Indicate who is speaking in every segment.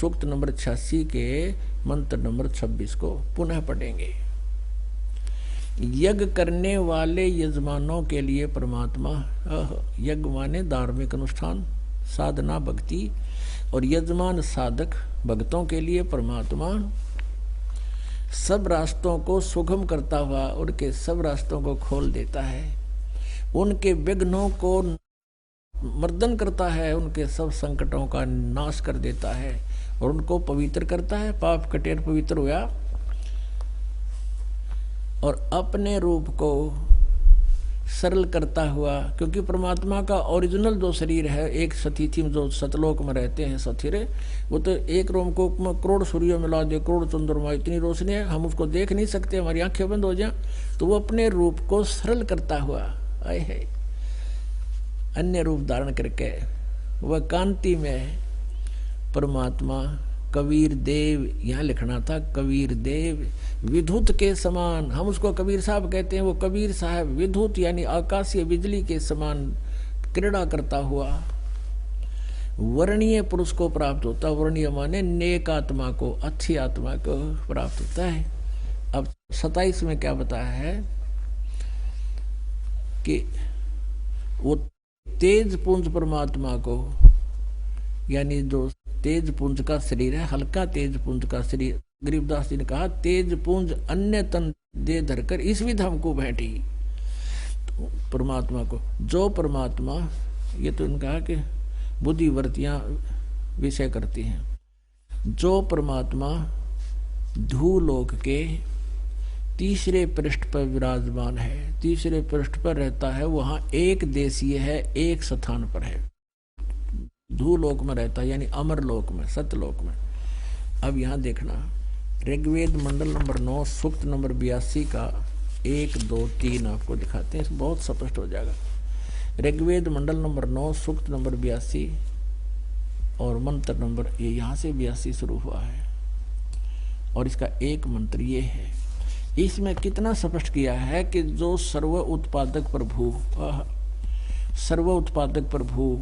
Speaker 1: सूक्त number 86 के मंत्र number 26 को पुनः पढ़ेंगे। यज्ञ करने वाले यजमानों के लिए परमात्मा, यज्ञ माने धार्मिक अनुष्ठान, साधना, भक्ति, और यजमान साधक भक्तों के लिए परमात्मा सब रास्तों को सुगम करता हुआ उनके सब रास्तों को खोल देता है, उनके विघ्नों को मर्दन करता है, उनके सब संकटों का नाश कर देता है और उनको पवित्र करता है। पाप कटेर पवित्र हुआ और अपने रूप को सरल करता हुआ, क्योंकि परमात्मा का ओरिजिनल जो शरीर है, एक सतीथि में जो सतलोक में रहते हैं सथिरे, वो तो एक रोमकोक में करोड़ सूर्यों मिला दे, करोड़ चंद्रमा, इतनी रोशनी है हम उसको देख नहीं सकते, हमारी आंखें बंद हो जाए, तो वो अपने रूप को सरल करता हुआ आए है अन्य रूप धारण करके वह कांति में परमात्मा कबीर देव, यहाँ लिखना था कबीर देव विद्युत के समान, हम उसको कबीर साहब कहते हैं, वो कबीर साहब विद्युत यानी आकाशीय बिजली के समान क्रीड़ा करता हुआ वर्णीय पुरुष को प्राप्त होता। वर्णीय माने नेक आत्मा को, अच्छी आत्मा को प्राप्त होता है। अब 27 में क्या बताया है कि वो तेज पुंज परमात्मा को, यानी जो तेज पुंज का शरीर है, हल्का तेज पुंज का शरीर, गरीबदास जी ने कहा तेज पुंज अन्य तन दे धरकर इस विध हमको बैठी, तो परमात्मा को, जो परमात्मा, ये तो इन्होंने कहा कि बुद्धिवृत्तियां विषय करती हैं, जो परमात्मा धूलोक के तीसरे पृष्ठ पर विराजमान है, तीसरे पृष्ठ पर रहता है, वहां एक देशीय है, एक स्थान पर है, धूलोक में रहता है, यानी अमरलोक में, सत्यलोक में। अब यहां देखना ऋग्वेद मंडल नंबर 9 सूक्त नंबर 82 का 1, 2, 3 आपको दिखाते हैं, बहुत स्पष्ट हो जाएगा। ऋग्वेद मंडल नंबर 9 सूक्त नंबर 82 और मंत्र नंबर, ये यहाँ से 82 शुरू हुआ है और इसका एक मंत्र ये है। इसमें कितना स्पष्ट किया है कि जो सर्व उत्पादक प्रभु, सर्व उत्पादक प्रभु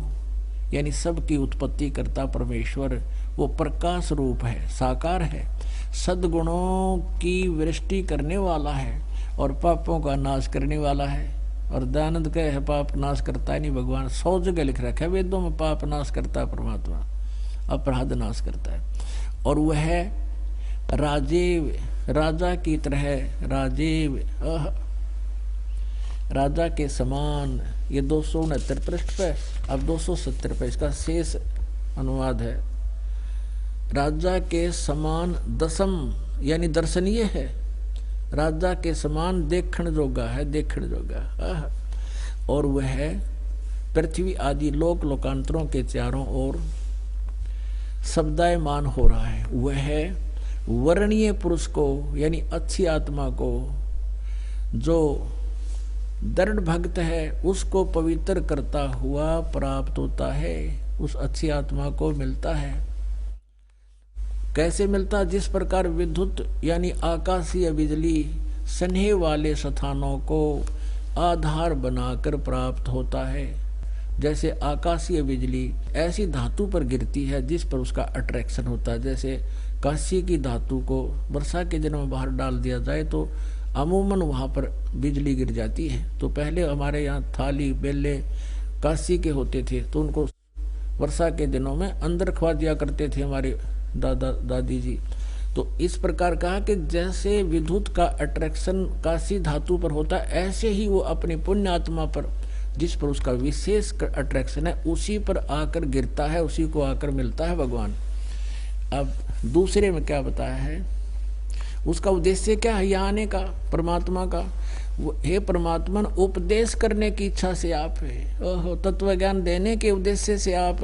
Speaker 1: यानी सबकी उत्पत्ति करता परमेश्वर, वो प्रकाश रूप है, साकार है, सद्गुणों की वृष्टि करने वाला है और पापों का नाश करने वाला है। और दयानंद कहे है पाप नाश करता है नहीं भगवान, 100 जगह लिख रखा है वेदों में, पाप नाश करता है परमात्मा, अपराध नाश करता है। और वह राजीव, राजा की तरह, राजीव राजा के समान, ये 269 पृष्ठ पे, अब 270 पे इसका शेष अनुवाद है। राजा के समान दसम यानी दर्शनीय है, राजा के समान देखण जोगा है, देखण जोगा। और वह पृथ्वी आदि लोक लोकांतरों के चारों ओर शब्दायमान हो रहा है। वह वर्णीय पुरुष को यानी अच्छी आत्मा को, जो दृढ़ भक्त है, उसको पवित्र करता हुआ प्राप्त होता है, उस अच्छी आत्मा को मिलता है। कैसे मिलता? जिस प्रकार विद्युत यानी आकाशीय बिजली स्नेह वाले स्थानों को आधार बनाकर प्राप्त होता है, जैसे आकाशीय बिजली ऐसी धातु पर गिरती है जिस पर उसका अट्रैक्शन होता है। जैसे कांस्य की धातु को वर्षा के दिनों में बाहर डाल दिया जाए तो अमूमन वहाँ पर बिजली गिर जाती है। तो पहले हमारे यहाँ थाली बेले कांस्य के होते थे, तो उनको वर्षा के दिनों में अंदर खवा दिया करते थे हमारे दादा दादी जी। तो इस प्रकार कहा कि जैसे विद्युत का अट्रैक्शन कांस्य धातु पर होता है, ऐसे ही वो अपनी पुण्य आत्मा पर, जिस पर उसका विशेष अट्रैक्शन है, उसी पर आकर गिरता है, उसी को आकर मिलता है भगवान। अब दूसरे में क्या बताया है, उसका उद्देश्य क्या है यहाँ आने का परमात्मा का? हे परमात्मा, उपदेश करने की इच्छा से आप है, ओहो, तत्व ज्ञान देने के उद्देश्य से आप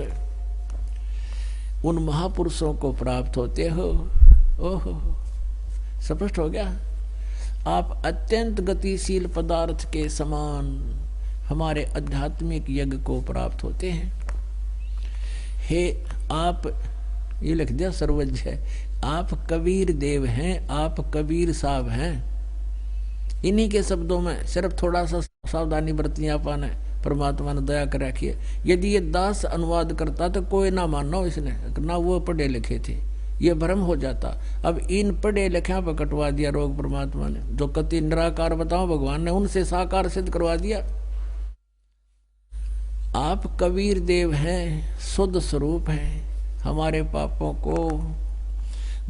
Speaker 1: उन महापुरुषों को प्राप्त होते हो। ओहो, स्पष्ट हो गया। आप अत्यंत गतिशील पदार्थ के समान हमारे आध्यात्मिक यज्ञ को प्राप्त होते हैं। हे आप, ये लिख दिया सर्वज्ञ है, आप कबीर देव हैं, आप कबीर साहब हैं। इन्हीं के शब्दों में सिर्फ थोड़ा सा सावधानी बरतनी आपने, परमात्मा ने दया कर रखी है। यदि ये दास अनुवाद करता तो कोई ना मानना, इसने ना वो पढ़े लिखे थे, ये भ्रम हो जाता। अब इन पढ़े लिखा पर कटवा दिया रोग परमात्मा ने। जो कति निराकार बताओ भगवान ने उनसे साकार सिद्ध करवा दिया। आप कबीर देव हैं, शुद्ध स्वरूप हैं, हमारे पापों को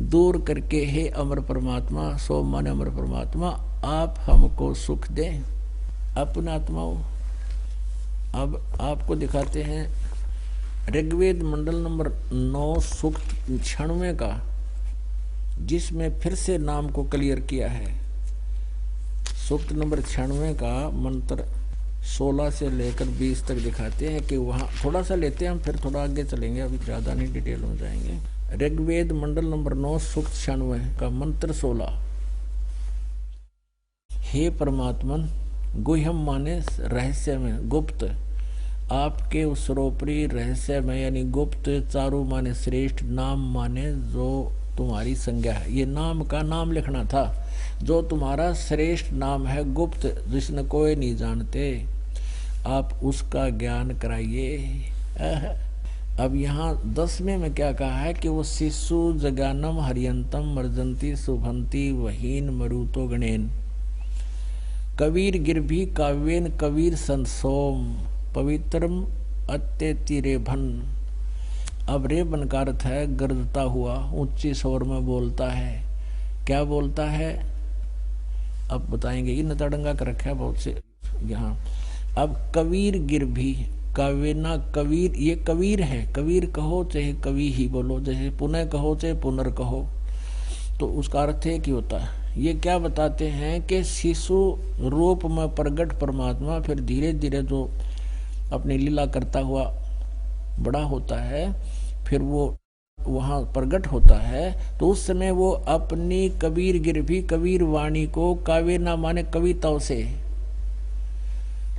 Speaker 1: दूर करके हे अमर परमात्मा, सो मन अमर परमात्मा, आप हमको सुख दें अपना आत्माओं। अब आपको दिखाते हैं ऋग्वेद मंडल नंबर 9 सूक्त 96 का, जिसमें फिर से नाम को क्लियर किया है। सूक्त नंबर 96 का मंत्र 16 से लेकर 20 तक दिखाते हैं कि वहाँ थोड़ा सा लेते हैं हम, फिर थोड़ा आगे चलेंगे, अभी ज़्यादा नहीं डिटेल में जाएंगे। ऋग्वेद मंडल नंबर 9 सूक्त 96 का मंत्र 16। हे परमात्मन, गुह्यम माने रहस्य में, गुप्त, आपके उस सरोपरी रहस्य में यानी गुप्त, चारु माने श्रेष्ठ, नाम माने जो तुम्हारी संज्ञा है। ये नाम का नाम लिखना था, जो तुम्हारा श्रेष्ठ नाम है, गुप्त, जिसने कोई नहीं जानते, आप उसका ज्ञान कराइए। अब यहाँ 10वें में क्या कहा है कि वो शिशु जगानम हरियंतम मर्जंती शुभंती वहीन मरुतो गणेन कबीर गिरभी काव्येन कबीर संसोम पवित्रम अत्यति रेभन। अब रेबन का अर्थ है गर्जता हुआ, ऊंची स्वर में बोलता है। क्या बोलता है अब बताएंगे, ये नतड़ंगा कर रखा है बहुत से यहाँ। अब कबीर गिरभी, काव्यना कबीर, ये कबीर है, कबीर कहो चाहे कवि ही बोलो, जैसे पुनः कहो चाहे पुनर् कहो, तो उसका अर्थ है कि होता है। ये क्या बताते हैं कि शिशु रूप में प्रगट परमात्मा फिर धीरे धीरे जो अपनी लीला करता हुआ बड़ा होता है, फिर वो वहाँ प्रगट होता है, तो उस समय वो अपनी कबीर गिरभी कबीर वाणी को काव्य ना माने कविताओं से,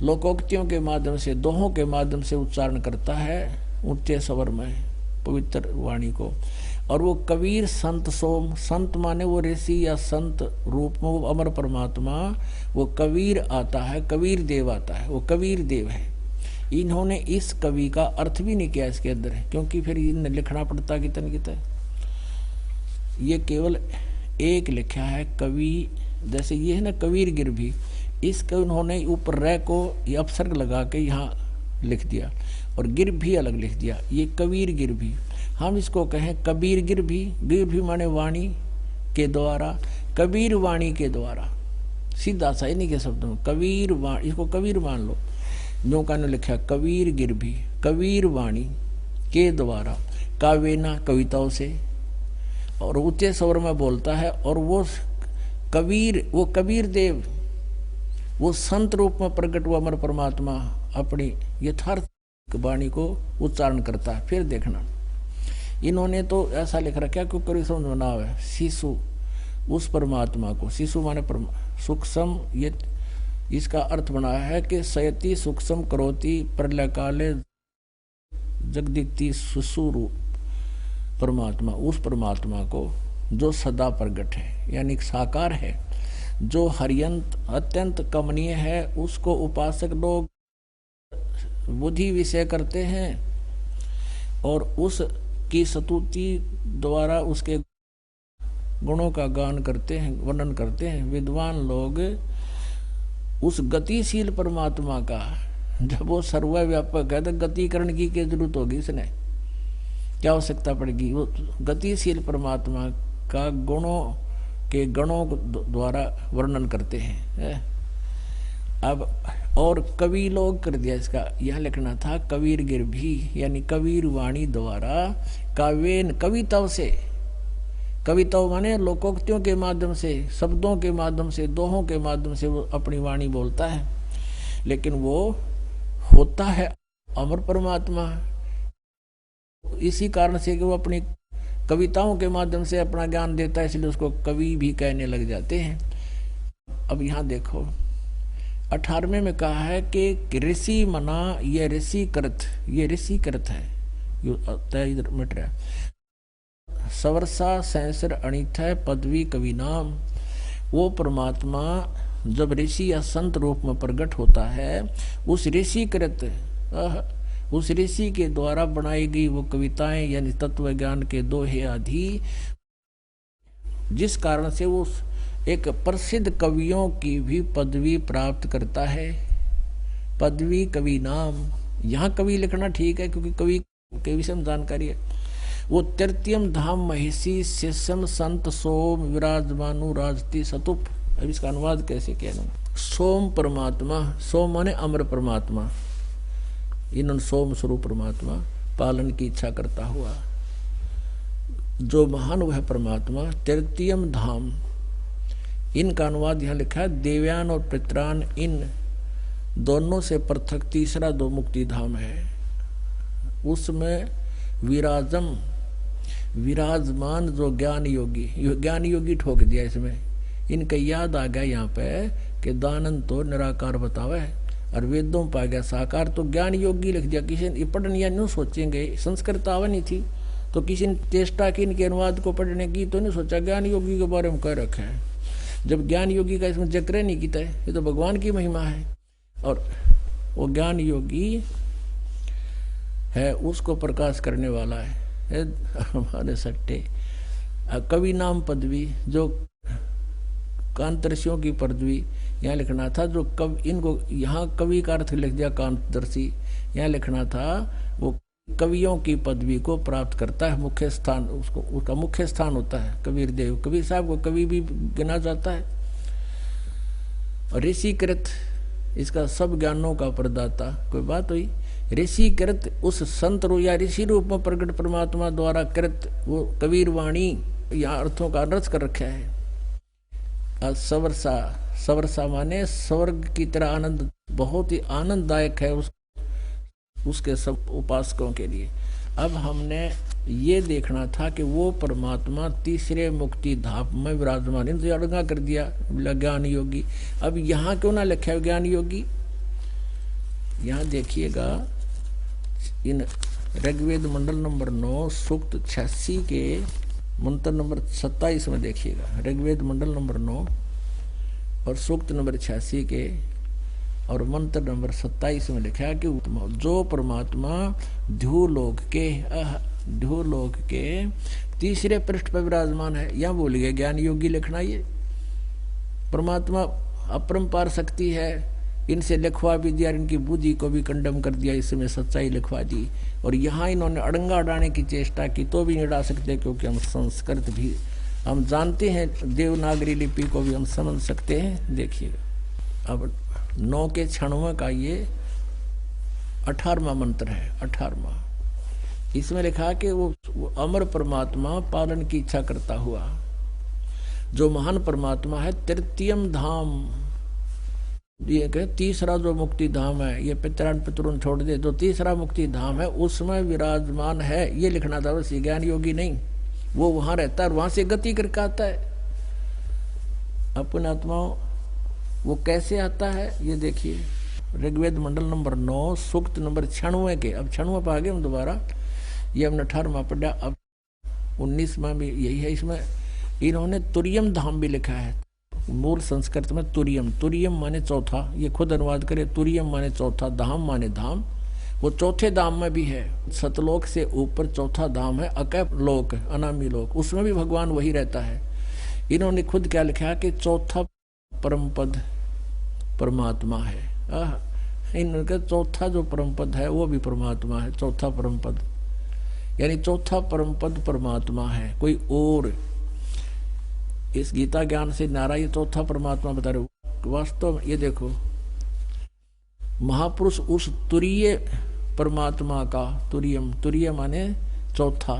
Speaker 1: लोकोक्तियों के माध्यम से, दोहों के माध्यम से उच्चारण करता है ऊंचे स्वर में पवित्र वाणी को। और वो कबीर संत सोम, संत माने वो ऋषि या संत रूप में वो अमर परमात्मा, वो कबीर आता है, कबीर देव आता है, वो कबीर देव है। इन्होंने इस कवि का अर्थ भी नहीं किया इसके अंदर है, क्योंकि फिर इन्हें लिखना पड़ता कितन कितना। ये केवल एक लिखा है कवि, जैसे ये है ना कबीर गिरभी, इसके उन्होंने ऊपर रै को ये अपसर्ग लगा के यहाँ लिख दिया और गिर भी अलग लिख दिया, ये कबीर गिर भी। हम इसको कहें कबीर गिर भी माने वाणी के द्वारा, कबीर वाणी के द्वारा, सीधा सा इन्हीं के शब्दों में कबीर वाणी, इसको कबीर मान लो। जो का ने लिखा कबीर गिर भी कबीर वाणी के द्वारा, काव्यना कविताओं से, और ऊंचे स्वर में बोलता है। और वो कबीर, वो कबीर देव, वो संत रूप में प्रकट हुआ अमर परमात्मा अपनी यथार्थ वाणी को उच्चारण करता है। फिर देखना इन्होंने तो ऐसा लिख रखा क्यों करी समझ में ना आवे, शिशु उस परमात्मा को, शिशु माने सूक्ष्म, ये इसका अर्थ बना है कि सयति सूक्ष्म करोति प्रलय काले जगदिति सुसुरु परमात्मा, उस परमात्मा को जो सदा प्रगट है यानी साकार है, जो हरियंत अत्यंत कमनीय है, उसको उपासक लोग बुद्धि विषय करते हैं और उसकी स्तुति द्वारा उसके गुणों का गान करते हैं, वर्णन करते हैं। विद्वान लोग उस गतिशील परमात्मा का, जब वो सर्वव्यापक है तो गतिकरण की क्या जरूरत होगी, इसने क्या आवश्यकता पड़ेगी। वो गतिशील परमात्मा का गुणों के गणों द्वारा वर्णन करते हैं। अब और कवि लोग कर दिया, इसका यहाँ लिखना था कबीर गिर भी यानी कबीर वाणी द्वारा, काव्यन कविताओं से, कविताओं माने लोकोक्तियों के माध्यम से, शब्दों के माध्यम से, दोहों के माध्यम से वो अपनी वाणी बोलता है। लेकिन वो होता है अमर परमात्मा, इसी कारण से कि वो अपनी कविताओं के माध्यम से अपना ज्ञान देता है, इसलिए उसको कवि भी कहने लग जाते हैं। अब यहाँ देखो 18वें में कहा है कि ऋषि मना, ये ऋषि कृत, ये ऋषि कृत है, इधर मिट रहा है। सवर्षा सैंसर अणित है पदवी कवि नाम, वो परमात्मा जब ऋषि या संत रूप में प्रकट होता है, उस ऋषि कृत उस ऋषि के द्वारा बनाई गई वो कविताएं यानी तत्व ज्ञान के दोहे आदि, जिस कारण से वो एक प्रसिद्ध कवियों की भी पदवी प्राप्त करता है। पदवी कवि नाम, यहाँ कवि लिखना ठीक है क्योंकि कवि के विषय में जानकारी है। वो तृतीयम धाम महिषी शेषम संत सोम विराजमानु राजती सतुप। अब इसका अनुवाद कैसे कहना? सोम परमात्मा, सोम माने अमर परमात्मा, इन्होंने सोम स्वरूप परमात्मा पालन की इच्छा करता हुआ जो महान वह परमात्मा। तृतीयम धाम, इनका अनुवाद यहाँ लिखा है देवयान और पितरान, इन दोनों से पृथक तीसरा दो मुक्ति धाम है। उसमें विराजम, विराजमान जो ज्ञान योगी, ज्ञान योगी ठोक दिया इसमें। इनका याद आ गया यहाँ पे कि दानंद तो निराकार बतावे और वेदों पा गया साकार, तो ज्ञान योगी लिख दिया। किसी ने पढ़ने या नहीं सोचेंगे, संस्कृत आवा नहीं थी तो किसी ने चेष्टा की इनके अनुवाद को पढ़ने की, तो नहीं सोचा ज्ञान योगी के बारे में कह रखा है। जब ज्ञान योगी का इसमें जिक्र नहीं किया है, ये तो भगवान की महिमा है। और वो ज्ञान योगी है, उसको प्रकाश करने वाला है हमारे सट्टे। कवि नाम पदवी, जो कांतर्षियों की पदवी यहाँ लिखना था, जो इनको यहाँ कवि का अर्थ लिख दिया कांतदर्शी, यहाँ लिखना था वो कवियों की पदवी को प्राप्त करता है। मुख्य स्थान उसको, उसका मुख्य स्थान होता है कबीर देव। कबीर साहब को कवि भी गिना जाता है। और ऋषिकृत, इसका सब ज्ञानों का प्रदाता। कोई बात हुई? ऋषिकृत उस संत रूप या ऋषि रूप में प्रकट परमात्मा द्वारा कृत वो कबीर वाणी, यहाँ अर्थों का रच कर रखा है। सवरसा, सवरसा माने स्वर्ग की तरह आनंद, बहुत ही आनंददायक है उसके सब उपासकों के लिए। अब हमने ये देखना था कि वो परमात्मा तीसरे मुक्ति धाम में विराजमान, इनसे अड़ंगा कर दिया ज्ञान योगी। अब यहाँ क्यों ना लिखा है ज्ञान योगी? यहाँ देखिएगा, इन ऋग्वेद मंडल नंबर 9 सूक्त 86 के मंत्र नंबर 27 में देखिएगा। ऋग्वेद मंडल नंबर 9 और सूक्त नंबर 86 के और मंत्र नंबर 27 में लिखा है कि जो परमात्मा ध्युलोक के तीसरे पृष्ठ पर विराजमान है। यहाँ बोल गया ज्ञान योगी लिखना। ये परमात्मा अपरंपार शक्ति है, इनसे लिखवा भी दिया, इनकी बुद्धि को भी कंडम कर दिया, इसमें सच्चाई लिखवा दी। और यहाँ इन्होंने अड़ंगा अड़ाने की चेष्टा की तो भी नहीं अड़ा सकते, क्योंकि हम संस्कृत भी हम जानते हैं, देवनागरी लिपि को भी हम समझ सकते हैं। देखिएगा अब 9 के 96 का ये 18वां मंत्र है। 18वां, इसमें लिखा कि वो अमर परमात्मा पालन की इच्छा करता हुआ जो महान परमात्मा है, तृतीयम धाम, ये कहे तीसरा जो मुक्ति धाम है, ये पितरून छोड़ दे, जो तीसरा मुक्ति धाम है उसमें विराजमान है। ये लिखना था बस, ज्ञान योगी नहीं, वो वहां रहता है और वहां से गति करके आता है अपने आत्माओं। वो कैसे आता है ये देखिए, ऋग्वेद मंडल नंबर 9 सूक्त नंबर 96 के। अब 96 पर आ गए हम दोबारा, ये हमने 18वां पढ़ा, अब 19वां भी यही है। इसमें इन्होंने तुरियम धाम भी लिखा है, मूल संस्कृत में तुरियम, तुरियम माने चौथा, ये खुद अनुवाद करे, तुरियम माने चौथा, धाम माने धाम, वो चौथे धाम में भी है। सतलोक से ऊपर चौथा धाम है अकैप लोक, अनामी लोक, उसमें भी भगवान वही रहता है। इन्होंने खुद क्या लिखा है कि चौथा परम पद परमात्मा है। इनका चौथा जो परम पद है वो भी परमात्मा है, चौथा परम पद, यानी चौथा परम पद परमात्मा है, कोई और इस गीता ज्ञान से नारा ये चौथा परमात्मा बता रहे। वास्तव में ये देखो, महापुरुष उस तुरीय परमात्मा का, तुरियम, तुरीय माने चौथा,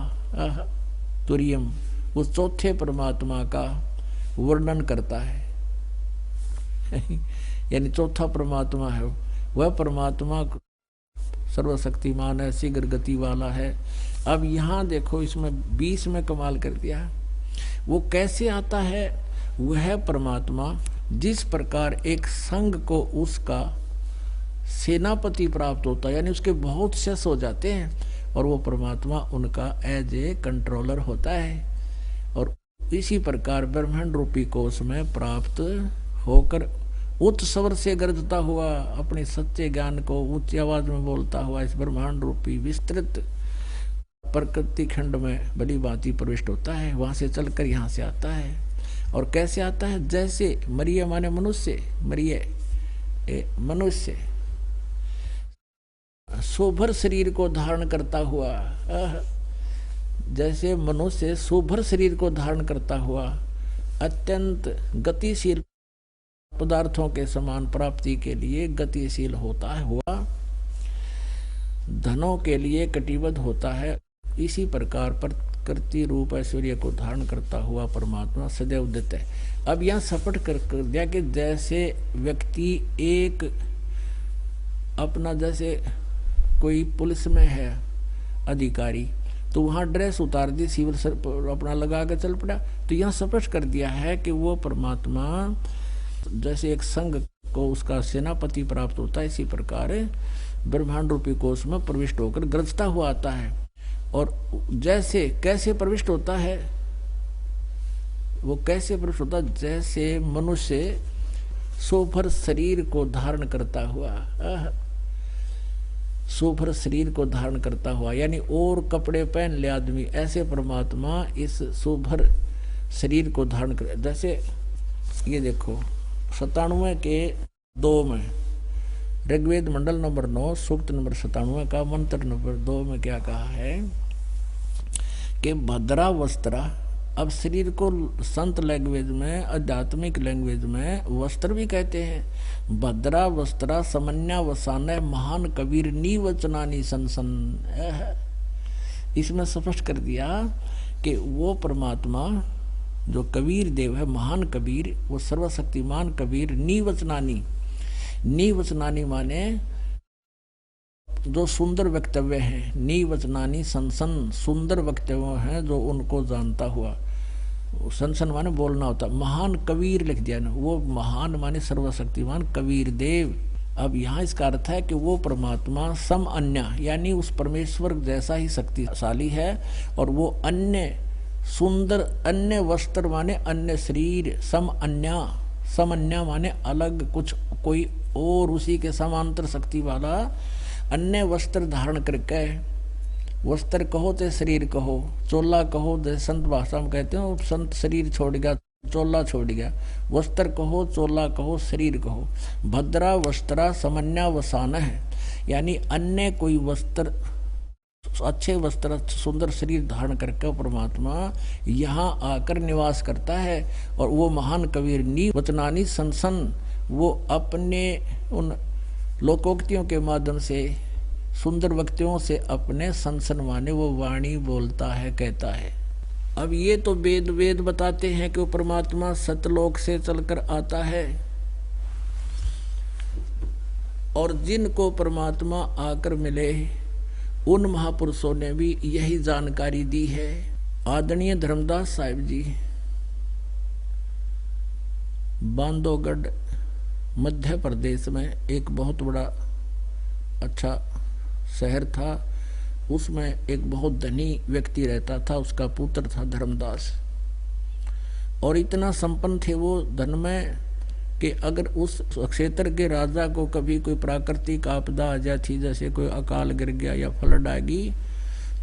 Speaker 1: तुरियम, उस चौथे परमात्मा का वर्णन करता है यानी चौथा परमात्मा है वह परमात्मा सर्वशक्तिमान है, शीघ्र गति वाला है। अब यहाँ देखो, इसमें 20 में कमाल कर दिया है। वो कैसे आता है? वह परमात्मा जिस प्रकार एक संघ को उसका सेनापति प्राप्त होता है, यानी उसके बहुत शस हो जाते हैं, और वो परमात्मा उनका एज ए कंट्रोलर होता है। और इसी प्रकार ब्रह्मांड रूपी कोष में प्राप्त होकर उच्च स्वर से गरजता हुआ अपने सच्चे ज्ञान को ऊंची आवाज में बोलता हुआ इस ब्रह्मांड रूपी विस्तृत प्रकृति खंड में भली भांति प्रविष्ट होता है। वहां से चलकर यहाँ से आता है। और कैसे आता है? जैसे मरिय माने मनुष्य, मरिय मनुष्य शोभर शरीर को धारण करता हुआ, जैसे मनुष्य शोभर शरीर को धारण करता हुआ अत्यंत गतिशील पदार्थों के समान प्राप्ति के लिए गतिशील होता है, हुआ धनों के लिए कटिबद्ध होता है, इसी प्रकार प्रकृति रूप ऐश्वर्य को धारण करता हुआ परमात्मा सदैव उदित है। अब यहाँ सपट कर दिया कि जैसे व्यक्ति एक अपना, जैसे कोई पुलिस में है अधिकारी, तो वहाँ ड्रेस उतार दी, सिविल अपना लगा कर चल पड़ा। तो यहाँ स्पष्ट कर दिया है कि वो परमात्मा जैसे एक संघ को उसका सेनापति प्राप्त होता है, इसी प्रकार ब्रह्मांड रूपी कोष में प्रविष्ट होकर गरजता हुआ आता है। और जैसे कैसे प्रविष्ट होता है, वो कैसे प्रविष्ट होता है? जैसे मनुष्य शोभर शरीर को धारण करता हुआ, शोभर शरीर को धारण करता हुआ, यानी और कपड़े पहन ले आदमी, ऐसे परमात्मा इस शोभर शरीर को धारण कर। जैसे ये देखो 97 के 2 में ऋग्वेद मंडल नंबर 9 सूक्त नंबर 97 का मंत्र नंबर 2 में क्या कहा है कि भद्रा वस्त्रा। अब शरीर को संत लैंग्वेज में, आध्यात्मिक लैंग्वेज में वस्त्र भी कहते हैं। भद्रा वस्त्रा समन्या वसानय महान कबीर नीवचनानी सनसन। इसमें स्पष्ट कर दिया कि वो परमात्मा जो कबीर देव है, महान कबीर, वो सर्वशक्तिमान कबीर नीवचनानी। नीवचनानी माने जो सुंदर वक्तव्य हैं, नीवचनानी सनसन, सुंदर वक्तव्य हैं जो उनको जानता हुआ। सनसन माने बोलना होता। महान कबीर लिख दिया ना, वो महान माने सर्वशक्तिमान कबीर देव। अब यहाँ इसका अर्थ है कि वो परमात्मा सम अन्य, यानी उस परमेश्वर जैसा ही शक्तिशाली है, और वो अन्य सुंदर, अन्य वस्त्र माने अन्य शरीर, सम अन्य माने अलग कुछ, कोई और उसी के समांतर शक्ति वाला अन्य वस्त्र धारण करके, वस्त्र कहो तो शरीर कहो, चोला कहो जैसे संत भाषा में कहते हो, संत शरीर छोड़ गया, चोला छोड़ गया। वस्त्र कहो, चोला कहो, शरीर कहो। भद्रा वस्त्रा समन्या वसान है, यानी अन्य कोई वस्त्र, अच्छे वस्त्र, सुंदर शरीर धारण करके परमात्मा यहाँ आकर निवास करता है। और वो महान कबीर नी वचनानी सनसन, वो अपने उन लोकोक्तियों के माध्यम से, सुंदर वक्तियों से अपने सनसन माने वो वाणी बोलता है, कहता है। अब ये तो वेद बताते हैं कि वो परमात्मा सतलोक से चलकर आता है, और जिनको परमात्मा आकर मिले उन महापुरुषों ने भी यही जानकारी दी है। आदरणीय धर्मदास साहिब जी बांधवगढ़ मध्य प्रदेश में एक बहुत बड़ा अच्छा शहर था, उसमें एक बहुत धनी व्यक्ति रहता था, उसका पुत्र था धर्मदास। और इतना संपन्न थे वो धन में कि अगर उस क्षेत्र के राजा को कभी कोई प्राकृतिक आपदा आ जाती, जैसे कोई अकाल गिर गया या फ्लड आ गई,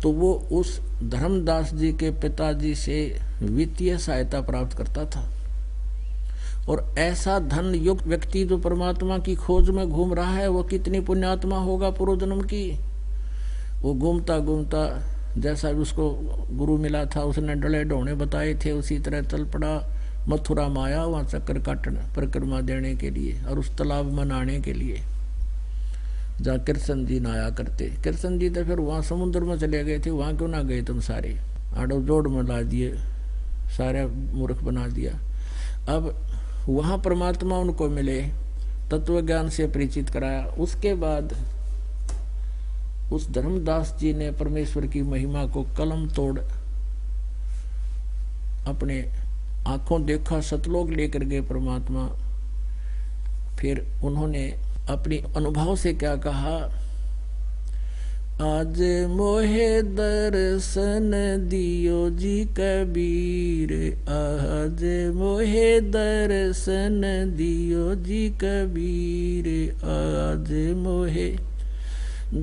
Speaker 1: तो वो उस धर्मदास जी के पिताजी से वित्तीय सहायता प्राप्त करता था। और ऐसा धन युक्त व्यक्ति जो परमात्मा की खोज में घूम रहा है, वो कितनी पुण्यात्मा होगा पूर्व जन्म की। वो घूमता घूमता जैसा भी उसको गुरु मिला था, उसने डले ढोने बताए थे, उसी तरह चल पड़ा मथुरा में आया, वहाँ चक्कर काटने परिक्रमा देने के लिए और उस तालाब में नहाने के लिए, जहाँ कृष्ण जी नहाया करते। कृष्ण जी तो फिर वहाँ समुद्र में चले गए थे, वहाँ क्यों ना गए तुम सारे, आड़ो जोड़ में ला दिए, सारे मूर्ख बना दिया। अब वहाँ परमात्मा उनको मिले, तत्व ज्ञान से परिचित कराया। उसके बाद उस धर्मदास जी ने परमेश्वर की महिमा को कलम तोड़ अपने आंखों देखा, सतलोक लेकर गए परमात्मा। फिर उन्होंने अपनी अनुभव से क्या कहा आज मोहे दर्शन दियो जी कबीर, आज मोहे दर्शन दियो जी कबीर, आज मोहे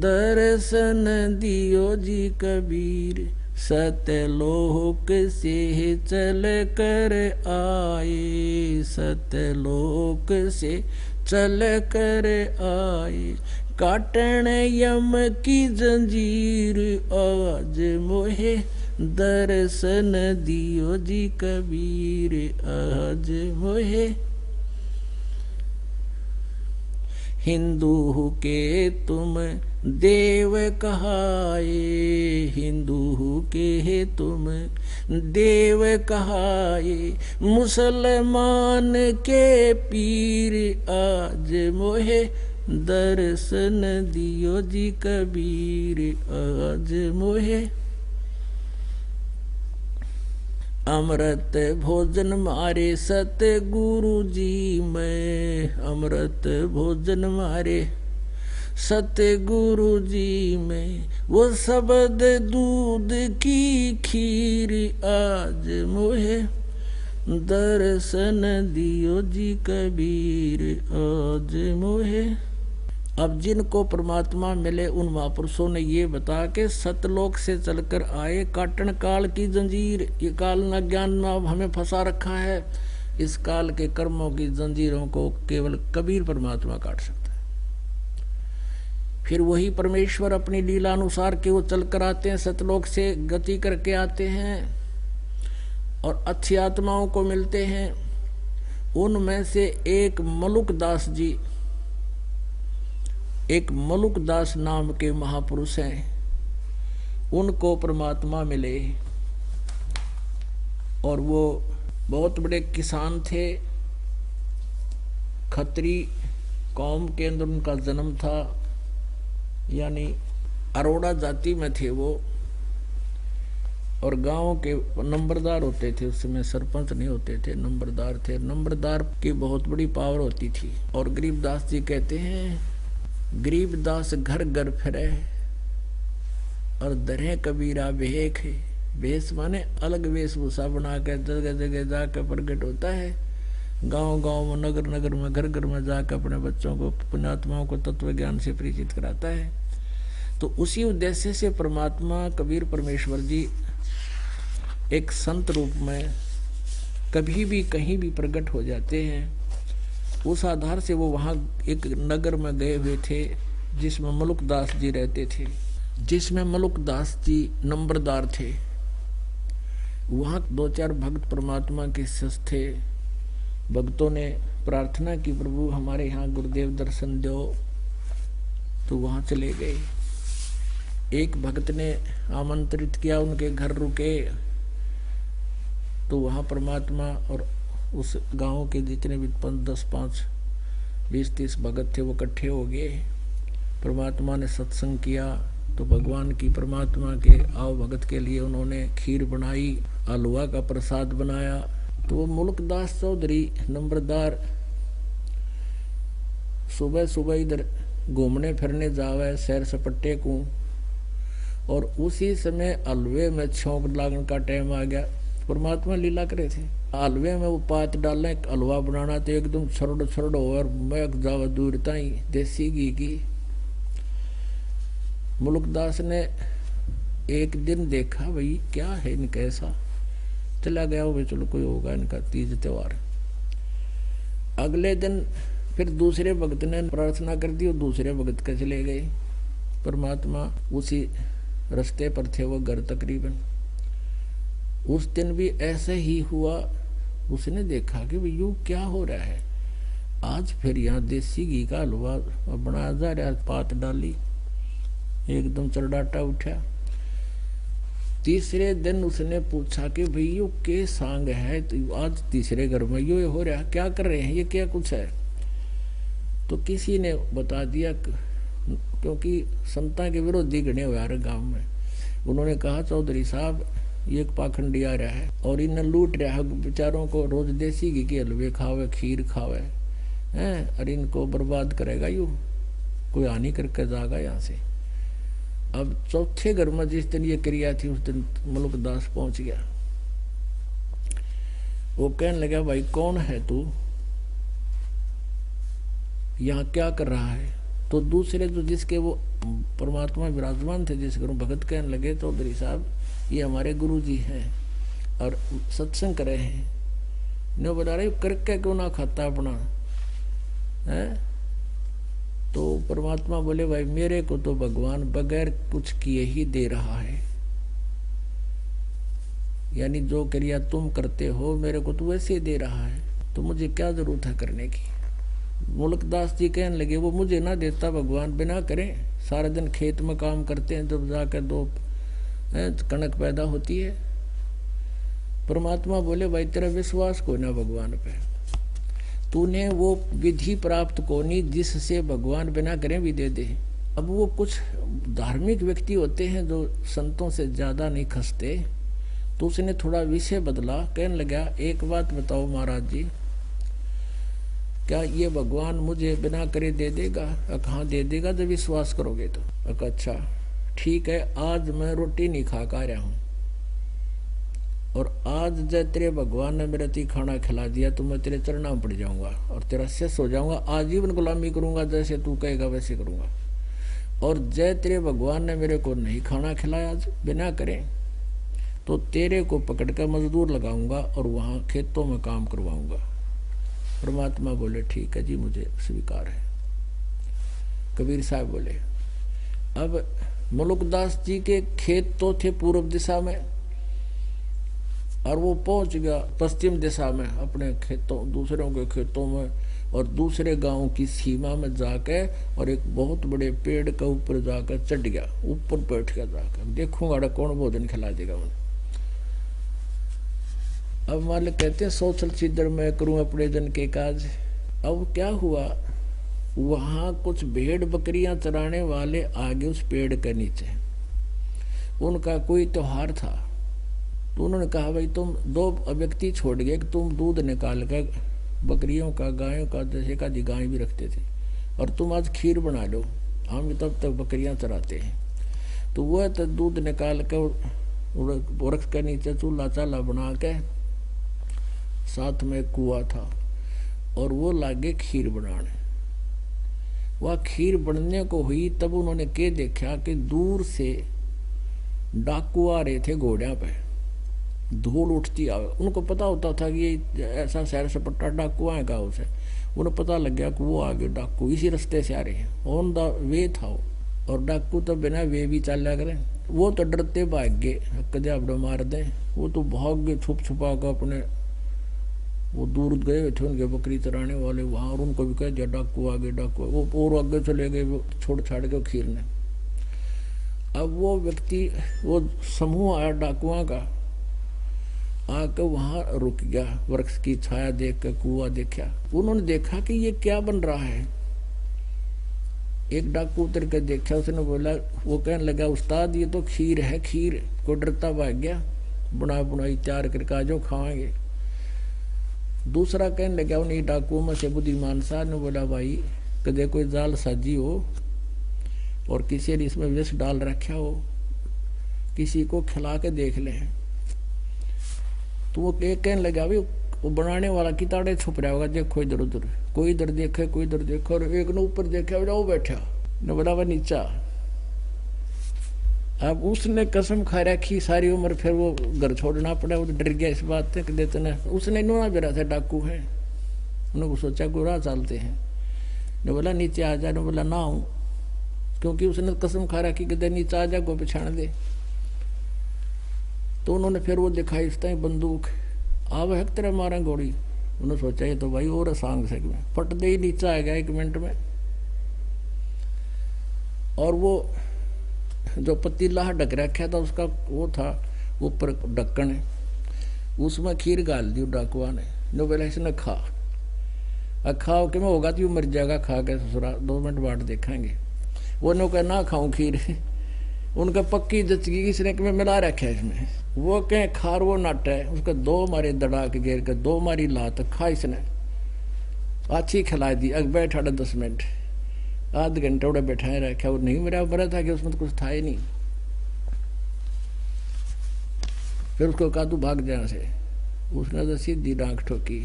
Speaker 1: दर्शन दियो जी कबीर। सतलोक से चल कर आए, सतलोक से चल कर आए, काटन यम की जंजीर, आज मोहे दर्शन दियो जी कबीर, आज मोहे। हिंदू के तुम देव कहाए, हिंदू के तुम देव कहाए, मुसलमान के पीर, आज मोहे दर्शन दियो जी कबीर, आज मोहे। अमृत भोजन मारे सतगुरु जी में, अमृत भोजन मारे सतगुरु जी में, वो शब्द दूध की खीर, आज मोहे दर्शन दियो जी कबीर, आज मोहे। अब जिनको परमात्मा मिले उन महापुरुषों ने ये बता के सतलोक से चलकर आए, काटन काल की जंजीर, ये काल न ज्ञान में हमें फंसा रखा है, इस काल के कर्मों की जंजीरों को केवल कबीर परमात्मा काट सकता है। फिर वही परमेश्वर अपनी लीला अनुसार के वो चलकर आते हैं, सतलोक से गति करके आते हैं और अच्छी आत्माओं को मिलते हैं। उनमें से एक मलुकदास जी, एक मलुकदास नाम के महापुरुष हैं, उनको परमात्मा मिले और वो बहुत बड़े किसान थे, खत्री कौम के अंदर उनका जन्म था, यानी अरोड़ा जाति में थे वो, और गांव के नंबरदार होते थे, उस समय सरपंच नहीं होते थे, नंबरदार थे। नंबरदार की बहुत बड़ी पावर होती थी। और गरीबदास जी कहते हैं, गरीबदास घर घर फिरे और दरे कबीरा बेक है। वेश माने अलग वेशभूषा बना के जगह जगह जाकर प्रकट होता है, गांव गांव में, नगर नगर में, घर घर में जाकर अपने बच्चों को, पुण्यात्माओं को तत्व ज्ञान से परिचित कराता है। तो उसी उद्देश्य से परमात्मा कबीर परमेश्वर जी एक संत रूप में कभी भी कहीं भी प्रकट हो जाते हैं। उस आधार से वो वहाँ एक नगर में गए हुए थे जिसमें मलुकदास जी रहते थे, जिसमें मलुकदास जी नंबरदार थे। वहाँ 2-4 भक्त परमात्मा के शिष्य थे। भक्तों ने प्रार्थना की, प्रभु हमारे यहाँ गुरुदेव दर्शन दो, तो वहाँ चले गए। एक भक्त ने आमंत्रित किया, उनके घर रुके, तो वहाँ परमात्मा और उस गांव के जितने भी 10, 5, 20, 30 भगत थे वो इकट्ठे हो गए। परमात्मा ने सत्संग किया तो भगवान की, परमात्मा के आओ भगत के लिए उन्होंने खीर बनाई, हलवा का प्रसाद बनाया। तो वो मुल्कदास चौधरी नंबरदार सुबह सुबह इधर घूमने फिरने जावे सैर सपट्टे को, और उसी समय हलवे में छौंक लागने का टाइम आ गया। परमात्मा लीला करे थे, हलवे में वो पात डालने, हलवा बनाना तो एकदम छरड़ छरड़ और महक जावा दूर ताई देसी घी की। मुल्कदास ने एक दिन देखा, भाई क्या है इनका ऐसा, चला गया वो, चलो कोई होगा इनका तीज त्योहार। अगले दिन फिर दूसरे भक्त ने प्रार्थना कर दी और दूसरे भक्त के चले गए। परमात्मा उसी रास्ते पर थे वो घर तकरीबन। उस दिन भी ऐसे ही हुआ। उसने देखा कि भाई यूँ क्या हो रहा है, आज फिर यहाँ देसी घी का हलवा बनाया जा रहा है, पात डाली, एकदम चरडाटा उठा। तीसरे दिन उसने पूछा कि भाई यो के सांग है, तो आज तीसरे घर में यो हो रहा है, क्या कर रहे हैं, ये क्या कुछ है। तो किसी ने बता दिया, क्योंकि संता के विरोधी गणे हुए गांव में। उन्होंने कहा, चौधरी साहब ये एक पाखंडी आ रहा है और इन्हें लूट रहा है बेचारों को, रोज देसी घी के हलवे खावे, खीर खावे हैं, और इनको बर्बाद करेगा, यू कोई हानि करके जाएगा यहाँ से। अब चौथे घर में जिस दिन ये क्रिया थी उस दिन मुल्कदास पहुंच गया। वो कहने लगा, भाई कौन है तू, यहाँ क्या कर रहा है? तो दूसरे जो जिसके वो परमात्मा विराजमान थे जिस घर में भगत कहने लगे, चौधरी साहब ये हमारे गुरु जी हैं और सत्संग कर रहे हैं। न बता रहे करके क्यों ना खाता अपना है? तो परमात्मा बोले, भाई मेरे को तो भगवान बगैर कुछ किए ही दे रहा है, यानी जो क्रिया तुम करते हो मेरे को तो वैसे ही दे रहा है, तो मुझे क्या जरूरत है करने की। मुल्कदास जी कहने लगे, वो मुझे ना देता भगवान, बिना करें सारा दिन खेत में काम करते हैं, जब जाकर दो कणक पैदा होती है। परमात्मा बोले, भाई तेरा विश्वास को ना भगवान पे, तूने वो विधि प्राप्त को नहीं जिससे भगवान बिना करें भी दे दे। अब वो कुछ धार्मिक व्यक्ति होते हैं जो संतों से ज्यादा नहीं खसते, तो उसने थोड़ा विषय बदला। कहने लगा, एक बात बताओ महाराज जी, क्या ये भगवान मुझे बिना करे दे देगा? हाँ दे देगा जब विश्वास करोगे तो। अच्छा ठीक है, आज मैं रोटी नहीं खा कर आया हूँ और आज जब तेरे भगवान ने मेरे ती खाना खिला दिया तो मैं तेरे चरणों में पड़ जाऊंगा और तेरा शिष्य हो जाऊंगा, आजीवन गुलामी करूंगा, जैसे तू कहेगा वैसे करूंगा। और जय तेरे भगवान ने मेरे को नहीं खाना खिलाया आज बिना करे, तो तेरे को पकड़ कर मजदूर लगाऊंगा और वहां खेतों में काम करवाऊंगा। परमात्मा बोले, ठीक है जी, मुझे स्वीकार है। कबीर साहब बोले, अब मुल्कदास जी के खेत तो थे पूर्व दिशा में और वो पहुंच गया पश्चिम दिशा में अपने खेतों, दूसरों के खेतों में और दूसरे गांव की सीमा में जाके और एक बहुत बड़े पेड़ के ऊपर जाकर चढ़ गया, ऊपर बैठ गया जाकर, देखूंगा कौन भोजन खिला देगा उन्हें। अब मालिक कहते हैं, सोचल छिद्र मैं करूं अपने जन के काज। अब क्या हुआ, वहां कुछ भेड़ बकरियां चराने वाले आगे उस पेड़ के नीचे, उनका कोई त्योहार था, तो उन्होंने कहा, भाई तुम दो व्यक्ति छोड़ गए कि तुम दूध निकाल कर बकरियों का, गायों का, जैसे का गाय भी रखते थे, और तुम आज खीर बना लो, हम तब तक बकरियां चराते हैं। तो वह तो दूध निकाल कर वृक्ष के नीचे चूल्हा चाला बना के, साथ में कुआं था और वो लागे खीर बनाने। वह खीर बनने को हुई तब उन्होंने के देखा कि दूर से डाकू आ रहे थे घोड़िया पे, धूल उठती आवे। उनको पता होता था कि ये ऐसा सैर सपट्टा डाकू आएगा, उसे उन्हें पता लग गया कि वो आगे डाकू इसी रास्ते से आ रहे हैं, ऑन द वे था वो। और डाकू तो बिना वे भी चल करें, वो तो डरते भाग गए, कदे अपने मार दें, वो तो भाग गए छुप छुपा कर अपने, वो दूर गए थे उनके बकरी चराने वाले वहाँ, और उनको भी कह दिया डाकू आगे, डाकू, वो और आगे चले गए, वो छोड़ छाड़ के खीर ने। अब वो व्यक्ति, वो समूह आया डाकुओं का, आकर वहां रुक गया, वृक्ष की छाया देख कर कुआं देखा। उन्होंने देखा कि ये क्या बन रहा है। एक डाकू उतर कर देखा, उसने बोला, वो कहने लगा, उस्ताद ये तो खीर है, खीर। को डरता भाग गया, बुना बुनाई तैयार करके आज खाएंगे। दूसरा कहने लगा, उन्हीं डाकुओं में से बुद्धिमान सा ने बोला, भाई कदे कोई जाल साजी हो और किसी ने इसमें विष डाल रखा हो, किसी को खिला के देख ले। तो वो एक कहने लगा, भाई वो बनाने वाला किताड़े छुप रहा होगा, देखो इधर उधर, कोई इधर देखे कोई इधर देखो, और एक ने ऊपर देखा, वो बैठा न बोला वह नीचा। अब उसने कसम खा रखी सारी उम्र, फिर वो घर छोड़ना पड़ा, वो डर गया इस बात से देते न। उसने नोना भी रहा था डाकू है, उन्होंने सोचा गुरा चालते हैं, न बोला नीचे आ जा, न बोला ना हूँ, क्योंकि उसने कसम खा रखी कि नीचे आ जा, गो पिछाण दे। तो उन्होंने फिर वो दिखाई इस टाइम बंदूक, आव है तेरा मारा गोली। उन्होंने सोचा ये तो भाई और सांग से में पट दे ही नीचे आ गया 1 मिनट में। और वो जो पतीला ढक रखा था उसका वो था ऊपर ढक्कन, उसमें खीर गाल दी डाकुआ ने, नो बोला इसने खा, खाओ कि मैं होगा तो मर जाएगा खा के ससुरा, 2 मिनट बाद देखेंगे। वो नो कह ना खाऊं खीर, उनका पक्की जचगी किसने कि मैं मिला रखा है इसमें। वो कहें खार वो नाटा है, उसका 2 मारे दड़ा के घेर कर 2 मारी लात खा, इसने अच्छी खिला दी। अब बैठा 10 मिनट, आध घंटे उड़ा बैठाए रखा, वो नहीं मेरा बरा था कि उसमें तो कुछ था ही नहीं। फिर उसको कहा तू भाग जा से, उसने तो सीधी डांट ठोकी।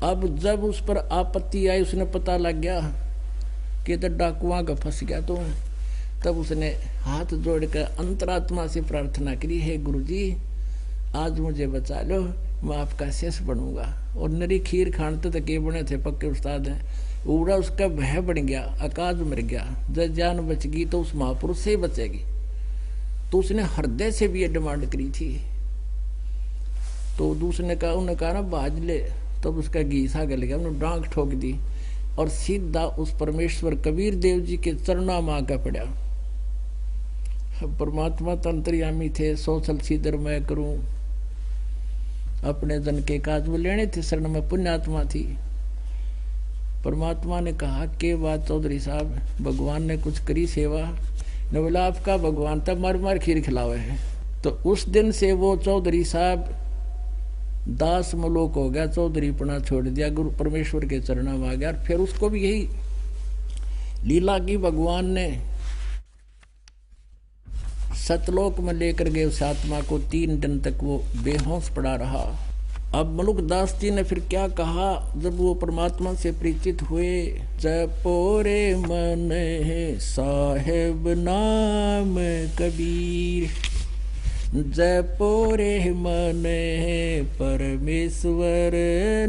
Speaker 1: अब जब उस पर आपत्ति आई, उसने पता लग गया कि तो डाकुआ का फंस गया, तो तब उसने हाथ जोड़कर अंतरात्मा से प्रार्थना करी, हे गुरुजी आज मुझे बचा लो, मैं आपका शेष बनूंगा। और नरी खीर खानते तक ये बने थे, पक्के उस्ताद हैं। उड़ा उसका भय बढ़ गया, आकाश मर गया, जब जान बच गई तो उस महापुरुष से ही बचेगी। तो उसने हृदय से भी ये डिमांड करी थी। तो दूसरे कहा, उन्होंने कहा ना बाज ले, तब उसका घीसा गल गया, उन्होंने डांग ठोक दी और सीधा उस परमेश्वर कबीर देव जी के चरणा में आकर पड़ा। परमात्मा तंत्रियामी थे, सोचल सीधर मैं करूं, अपने जन के काज में लेने थे, शरण में पुण्यात्मा थी। परमात्मा ने कहा के बात चौधरी साहब, भगवान ने कुछ करी सेवा? ने बोला आपका भगवान तब मार मार खीर खिलावे है। तो उस दिन से वो चौधरी साहब दास मलोक हो गया, चौधरीपना छोड़ दिया, गुरु परमेश्वर के चरणों में आ गया। फिर उसको भी यही लीला की, भगवान ने सतलोक में लेकर गए उस आत्मा को। 3 दिन तक वो बेहोश पड़ा रहा। अब मलुक दास जी ने फिर क्या कहा, जब वो परमात्मा से परिचित हुए, जपोरे मन साहेब नाम कबीर, जपोरे मन परमेश्वर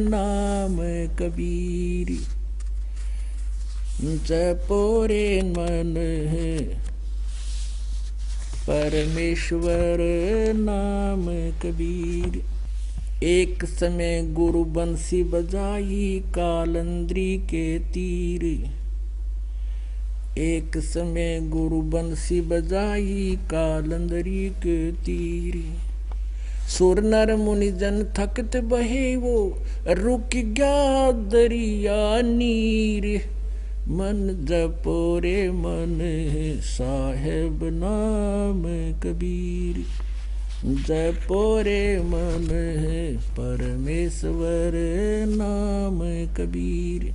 Speaker 1: नाम कबीर, जपोरे मन परमेश्वर नाम कबीर। एक समय गुरु बंसी बजाई कालंद्री के तीर, एक समय गुरु बंसी बजाई कालंदरी के तीर, सुर नर मुनि जन थकत बहे वो, रुक गया दरिया नीर, मन जपोरे मन साहेब नाम कबीर, जपोरे मन परमेश्वर नाम कबीर।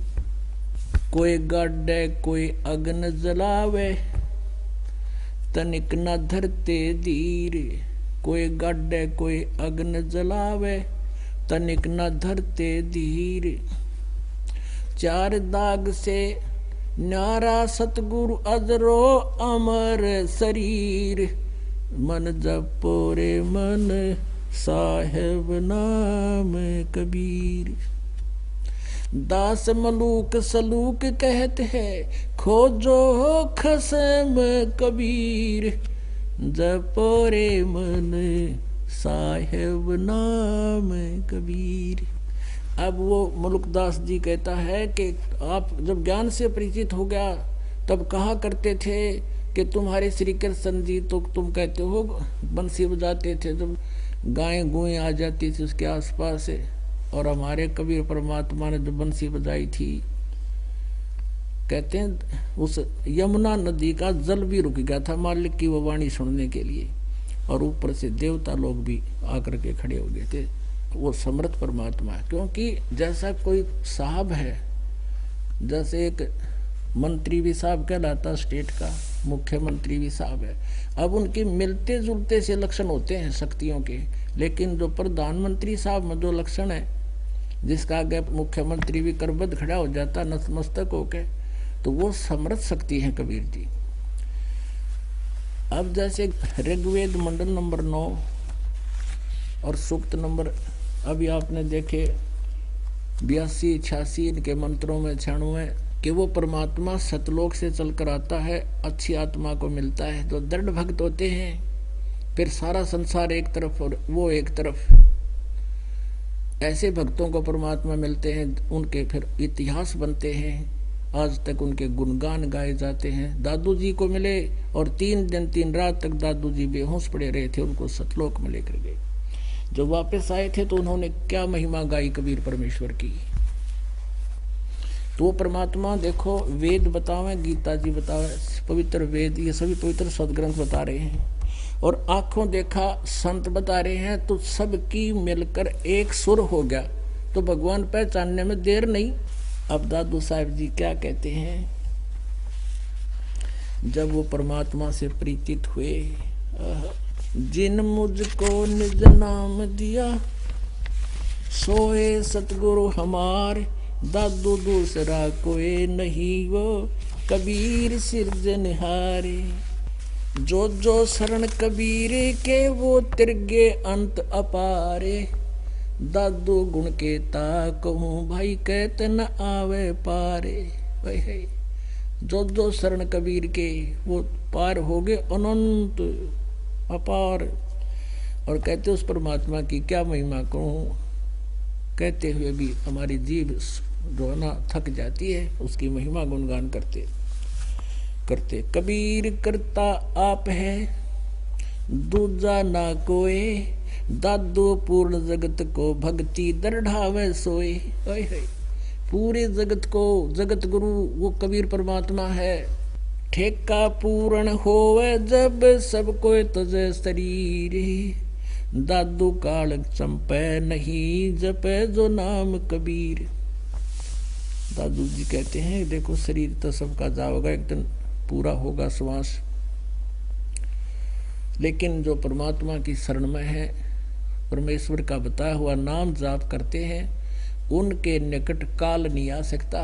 Speaker 1: कोई गाड़े कोई अग्न जलावे, तनिक न धरते धीर, कोई गाड़े कोई अग्न जलावे, तनिक न धरते धीर, 4 दाग से न्यारा सतगुरु अजरो अमर शरीर, मन जपोरे मन साहेब नाम कबीर। दास मलूक सलूक कहते हैं, खोजो खसम कबीर, जपोरे मन साहेब नाम कबीर। अब वो मुल्कदास जी कहता है कि आप जब ज्ञान से परिचित हो गया, तब कहा करते थे कि तुम्हारे श्री कृष्ण जी, तो तुम कहते हो बंसी बजाते थे, जब गायें गुएं आ जाती थी उसके आसपास से, और हमारे कबीर परमात्मा ने जो बंसी बजाई थी, कहते हैं उस यमुना नदी का जल भी रुक गया था मालिक की वो वाणी सुनने के लिए, और ऊपर से देवता लोग भी आकर के खड़े हो गए थे। वो समर्थ परमात्मा है, क्योंकि जैसा कोई साहब है, जैसे एक मंत्री भी साहब कहलाता, स्टेट का मुख्यमंत्री भी साहब है। अब उनके मिलते जुलते से लक्षण होते हैं शक्तियों के, लेकिन जो प्रधानमंत्री साहब में जो लक्षण है, जिसका आगे मुख्यमंत्री भी करबद्ध खड़ा हो जाता नतमस्तक होके, तो वो समर्थ शक्ति है कबीर जी। अब जैसे ऋग्वेद मंडल नंबर 9 और सूक्त नंबर अभी आपने देखे 82, 86 इनके मंत्रों में 96 कि वो परमात्मा सतलोक से चलकर आता है, अच्छी आत्मा को मिलता है, जो दृढ़ भक्त होते हैं, फिर सारा संसार एक तरफ और वो एक तरफ, ऐसे भक्तों को परमात्मा मिलते हैं, उनके फिर इतिहास बनते हैं, आज तक उनके गुणगान गाए जाते हैं। दादू जी को मिले और 3 दिन 3 रात तक दादू जी बेहोश पड़े रहे थे, उनको सतलोक में लेकर गए। जब वापस आए थे तो उन्होंने क्या महिमा गाई कबीर परमेश्वर की। तो परमात्मा देखो, वेद बतावे, गीता जी बतावे, पवित्र वेद, ये सभी पवित्र सदग्रंथ बता रहे हैं, और आंखों देखा संत बता रहे हैं, तो सबकी मिलकर एक सुर हो गया, तो भगवान पहचानने में देर नहीं। अब दादू साहब जी क्या कहते हैं, जब वो परमात्मा से प्रीतित हुए। जिन मुझको निज नाम दिया, सोए सतगुरु हमारे, दादू दूसरा कोई नहीं वो कबीर सिरजनहारे। जो जो शरण कबीर के वो तिरगे अंत अपारे, दादू गुण के ता कहूँ भाई कहते न आवे पारे। भाई जो जो शरण कबीर के वो पार हो गए अनंत अपार। और कहते उस परमात्मा की क्या महिमा कहूँ, कहते हुए भी हमारी जीभ जो है ना थक जाती है, उसकी महिमा गुणगान करते करते। कबीर करता आप है दूजा ना कोई, दादू पूर्ण जगत को भक्ति दृढ़ावे सोए। पूरे जगत को जगत गुरु वो कबीर परमात्मा है। ठेका पूर्ण होवे जब सब कोई तजे शरीर, दादू काल चंपे नहीं जपे जो नाम कबीर। दादू जी कहते हैं देखो शरीर तो सबका जाओगा, एक दिन पूरा होगा श्वास, लेकिन जो परमात्मा की शरण में है, परमेश्वर का बताया हुआ नाम जाप करते हैं, उनके निकट काल नहीं आ सकता।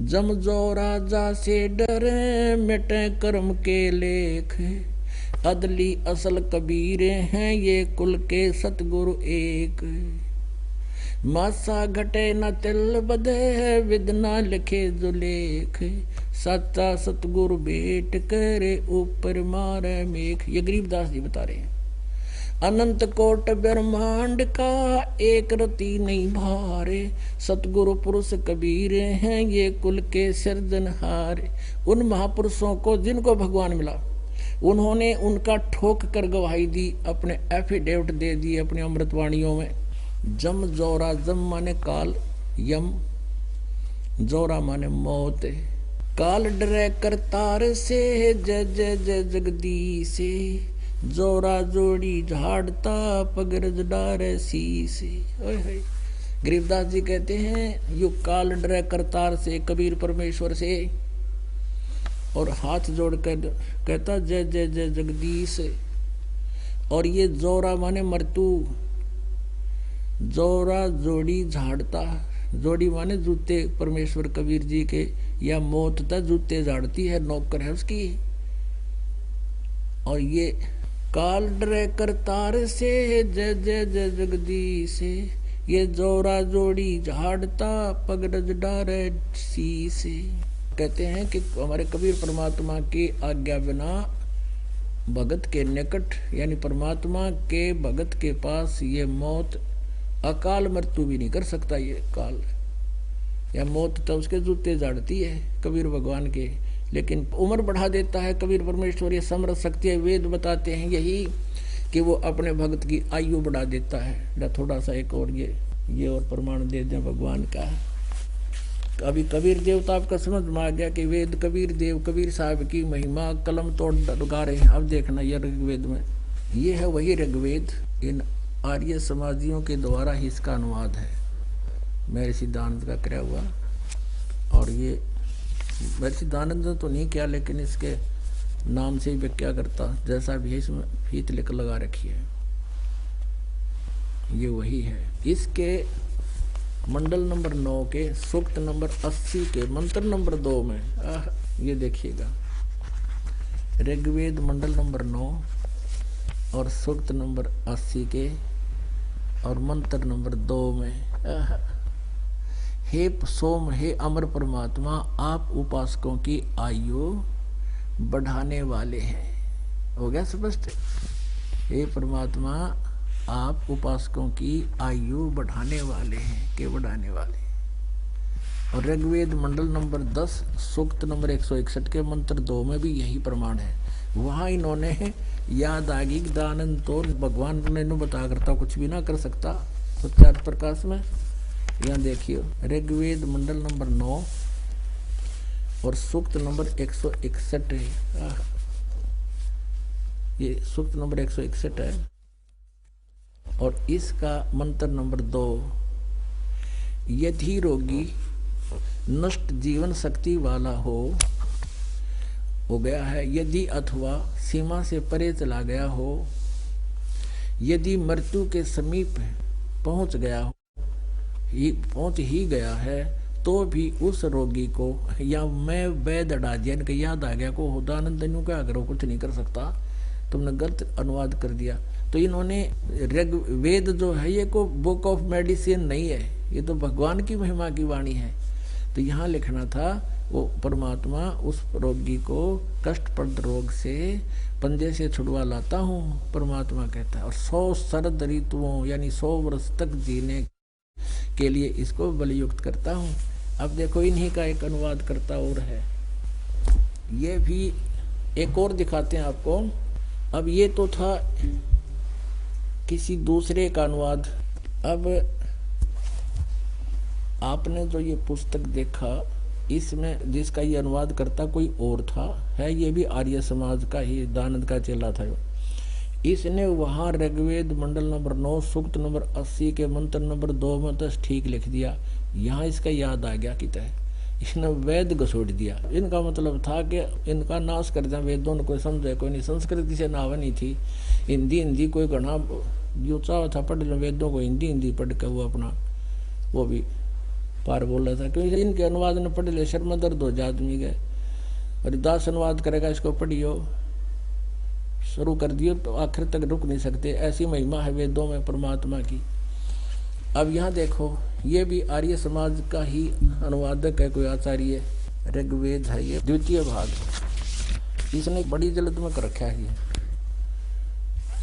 Speaker 1: जम जो राजा से डरे मिटे कर्म के लेख, अदली असल कबीर हैं ये कुल के सतगुरु एक। मासा घटे न तिल बधे विद न लिखे जो लेख, सच्चा सतगुरु भेंट करे ऊपर मारे मेघ। ये गरीबदास जी बता रहे हैं। अनंत कोट ब्रह्मांड का एक रति नहीं भारे, सतगुरु पुरुष कबीर हैं ये कुल के सिरजनहारे। उन महापुरुषों को जिनको भगवान मिला, उन्होंने उनका ठोक कर गवाही दी, अपने एफिडेविट दे दिए अपनी अमृतवाणियों में। जम जोरा, जम माने काल, यम जोरा माने मौत। काल डरे करतार से जय जय जय जगदीश, जोरा जोड़ी झाड़ता पगरज डारे शीश। गरीबदास जी कहते हैं यु काल डरे करतार से, कबीर परमेश्वर से, और हाथ जोड़कर कहता जय जय जय जगदीश। और ये जोरा माने मृत्यु, जोरा जोड़ी झाड़ता, जोड़ी माने जूते परमेश्वर कबीर जी के, या मौत था जूते झाड़ती है, नौकर है उसकी। और ये काल डरे करतार से जय जय जय जगदीश, ये जोरा जोड़ी झाड़ता पगरज डारे शीश। कहते हैं कि हमारे कबीर परमात्मा की आज्ञा बिना भगत के निकट, यानी परमात्मा के भगत के पास ये मौत अकाल मृत्यु भी नहीं कर सकता। ये काल या मौत तो उसके जूते झाड़ती है कबीर भगवान के, लेकिन उम्र बढ़ा देता है कबीर परमेश्वर। ये समर्थ शक्ति है, वेद बताते हैं यही कि वो अपने भक्त की आयु बढ़ा देता है। थोड़ा सा एक और ये और प्रमाण दे दें भगवान का। अभी कबीर देवता आपका समझ में आ गया कि वेद कबीर देव कबीर साहब की महिमा कलम तोड़ गा रहे हैं। अब देखना ये ऋग्वेद में, ये है वही ऋग्वेद, इन आर्य समाजियों के द्वारा ही इसका अनुवाद है, मेरे सिद्धांत का कराया हुआ। और ये मेरे सिद्धानंद ने तो नहीं किया, लेकिन इसके नाम से ही व्याख्या करता जैसा भी है, इसमें फीत लिख लगा रखी है, ये वही है। इसके मंडल नंबर 9 के सूक्त नंबर 80 के मंत्र नंबर 2 में ये देखिएगा, ऋग्वेद मंडल नंबर 9 और सूक्त नंबर 80 के और मंत्र नंबर 2 में, हे सोम, हे अमर परमात्मा, आप उपासकों की आयु बढ़ाने वाले हैं। हो गया स्पष्ट? हे परमात्मा, आप उपासकों की आयु बढ़ाने वाले हैं, के बढ़ाने वाले। और ऋग्वेद मंडल नंबर 10 सूक्त नंबर 161 के मंत्र 2 में भी यही प्रमाण है। वहाँ इन्होंने याद आ गई दानंद तो भगवान ने बता करता कुछ भी ना कर सकता सत्यार्थ प्रकाश में। यहाँ देखिए ऋग्वेद मंडल नंबर 9 और सूक्त नंबर 161 है। ये सूक्त नंबर 161 है और इसका मंत्र नंबर 2, यदि रोगी नष्ट जीवन शक्ति वाला हो, हो गया है, यदि अथवा सीमा से परे चला गया हो, यदि मृत्यु के समीप पहुंच गया हो, पहुंच ही गया है, तो भी उस रोगी को या मैं वैद अडाजियन के याद आ गया को होदानंद क्या करो, कुछ नहीं कर सकता, तुमने गलत अनुवाद कर दिया। तो इन्होंने ऋग्वेद जो है ये को बुक ऑफ मेडिसिन नहीं है, ये तो भगवान की महिमा की वाणी है। तो यहाँ लिखना था वो परमात्मा उस रोगी को कष्टप्रद रोग से पंजे से छुड़वा लाता हूँ, परमात्मा कहता है, और 100 शरद ऋतुओं यानी 100 वर्ष तक जीने के लिए इसको बलियुक्त करता हूँ। अब देखो इन्हीं का एक अनुवाद करता और है, ये भी एक और दिखाते हैं आपको। अब ये तो था किसी दूसरे का अनुवाद। अब आपने जो ये पुस्तक देखा इसमें जिसका ये अनुवाद करता कोई और था, है ये भी आर्य समाज का ही दानंद का चेला था। इसने वहाँ ऋग्वेद मंडल नंबर 9 सूक्त नंबर 80 के मंत्र नंबर 2 में तो ठीक लिख दिया। यहाँ इसका याद आ गया कि इसने वेद घसोड़ दिया। इनका मतलब था कि इनका नाश कर दिया, वेदों ने कोई समझे कोई नहीं, संस्कृति से नाव नहीं थी, हिंदी कोई घना जो चाह था पढ़ लो वेदों को, हिंदी पढ़ के वो अपना वो भी पार बोल रहा था, क्योंकि इनके अनुवाद ने पढ़ लिया शर्मा दर्द हो जा आदमी गए। और दास अनुवाद करेगा इसको पढ़ियो, शुरू कर दियो तो आखिर तक रुक नहीं सकते, ऐसी महिमा है वेदों में परमात्मा की। अब यहाँ देखो ये भी आर्य समाज का ही अनुवादक है, कोई आचार्य, ऋग्वेद है ये द्वितीय भाग, इसने बड़ी जल्द में कर रखा है।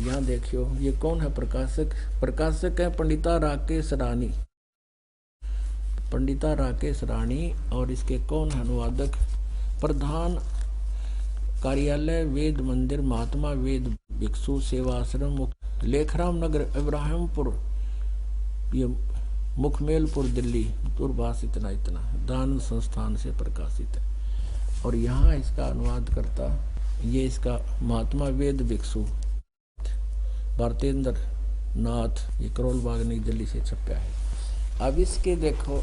Speaker 1: यहाँ देखियो ये कौन है प्रकाशक, प्रकाशक है पंडिता राकेश रानी, पंडिता राकेश रानी। और इसके कौन है अनुवादक, प्रधान कार्यालय वेद मंदिर महात्मा वेद भिक्षु सेवाश्रम लेखराम नगर इब्राहिमपुर, ये मुखमेलपुर दिल्ली, दूरभाष इतना दान संस्थान से प्रकाशित है। और यहाँ इसका अनुवाद करता ये इसका महात्मा वेद भिक्षु भारतेंद्र नाथ, ये करोल बाग नई दिल्ली से छपा है। अब इसके देखो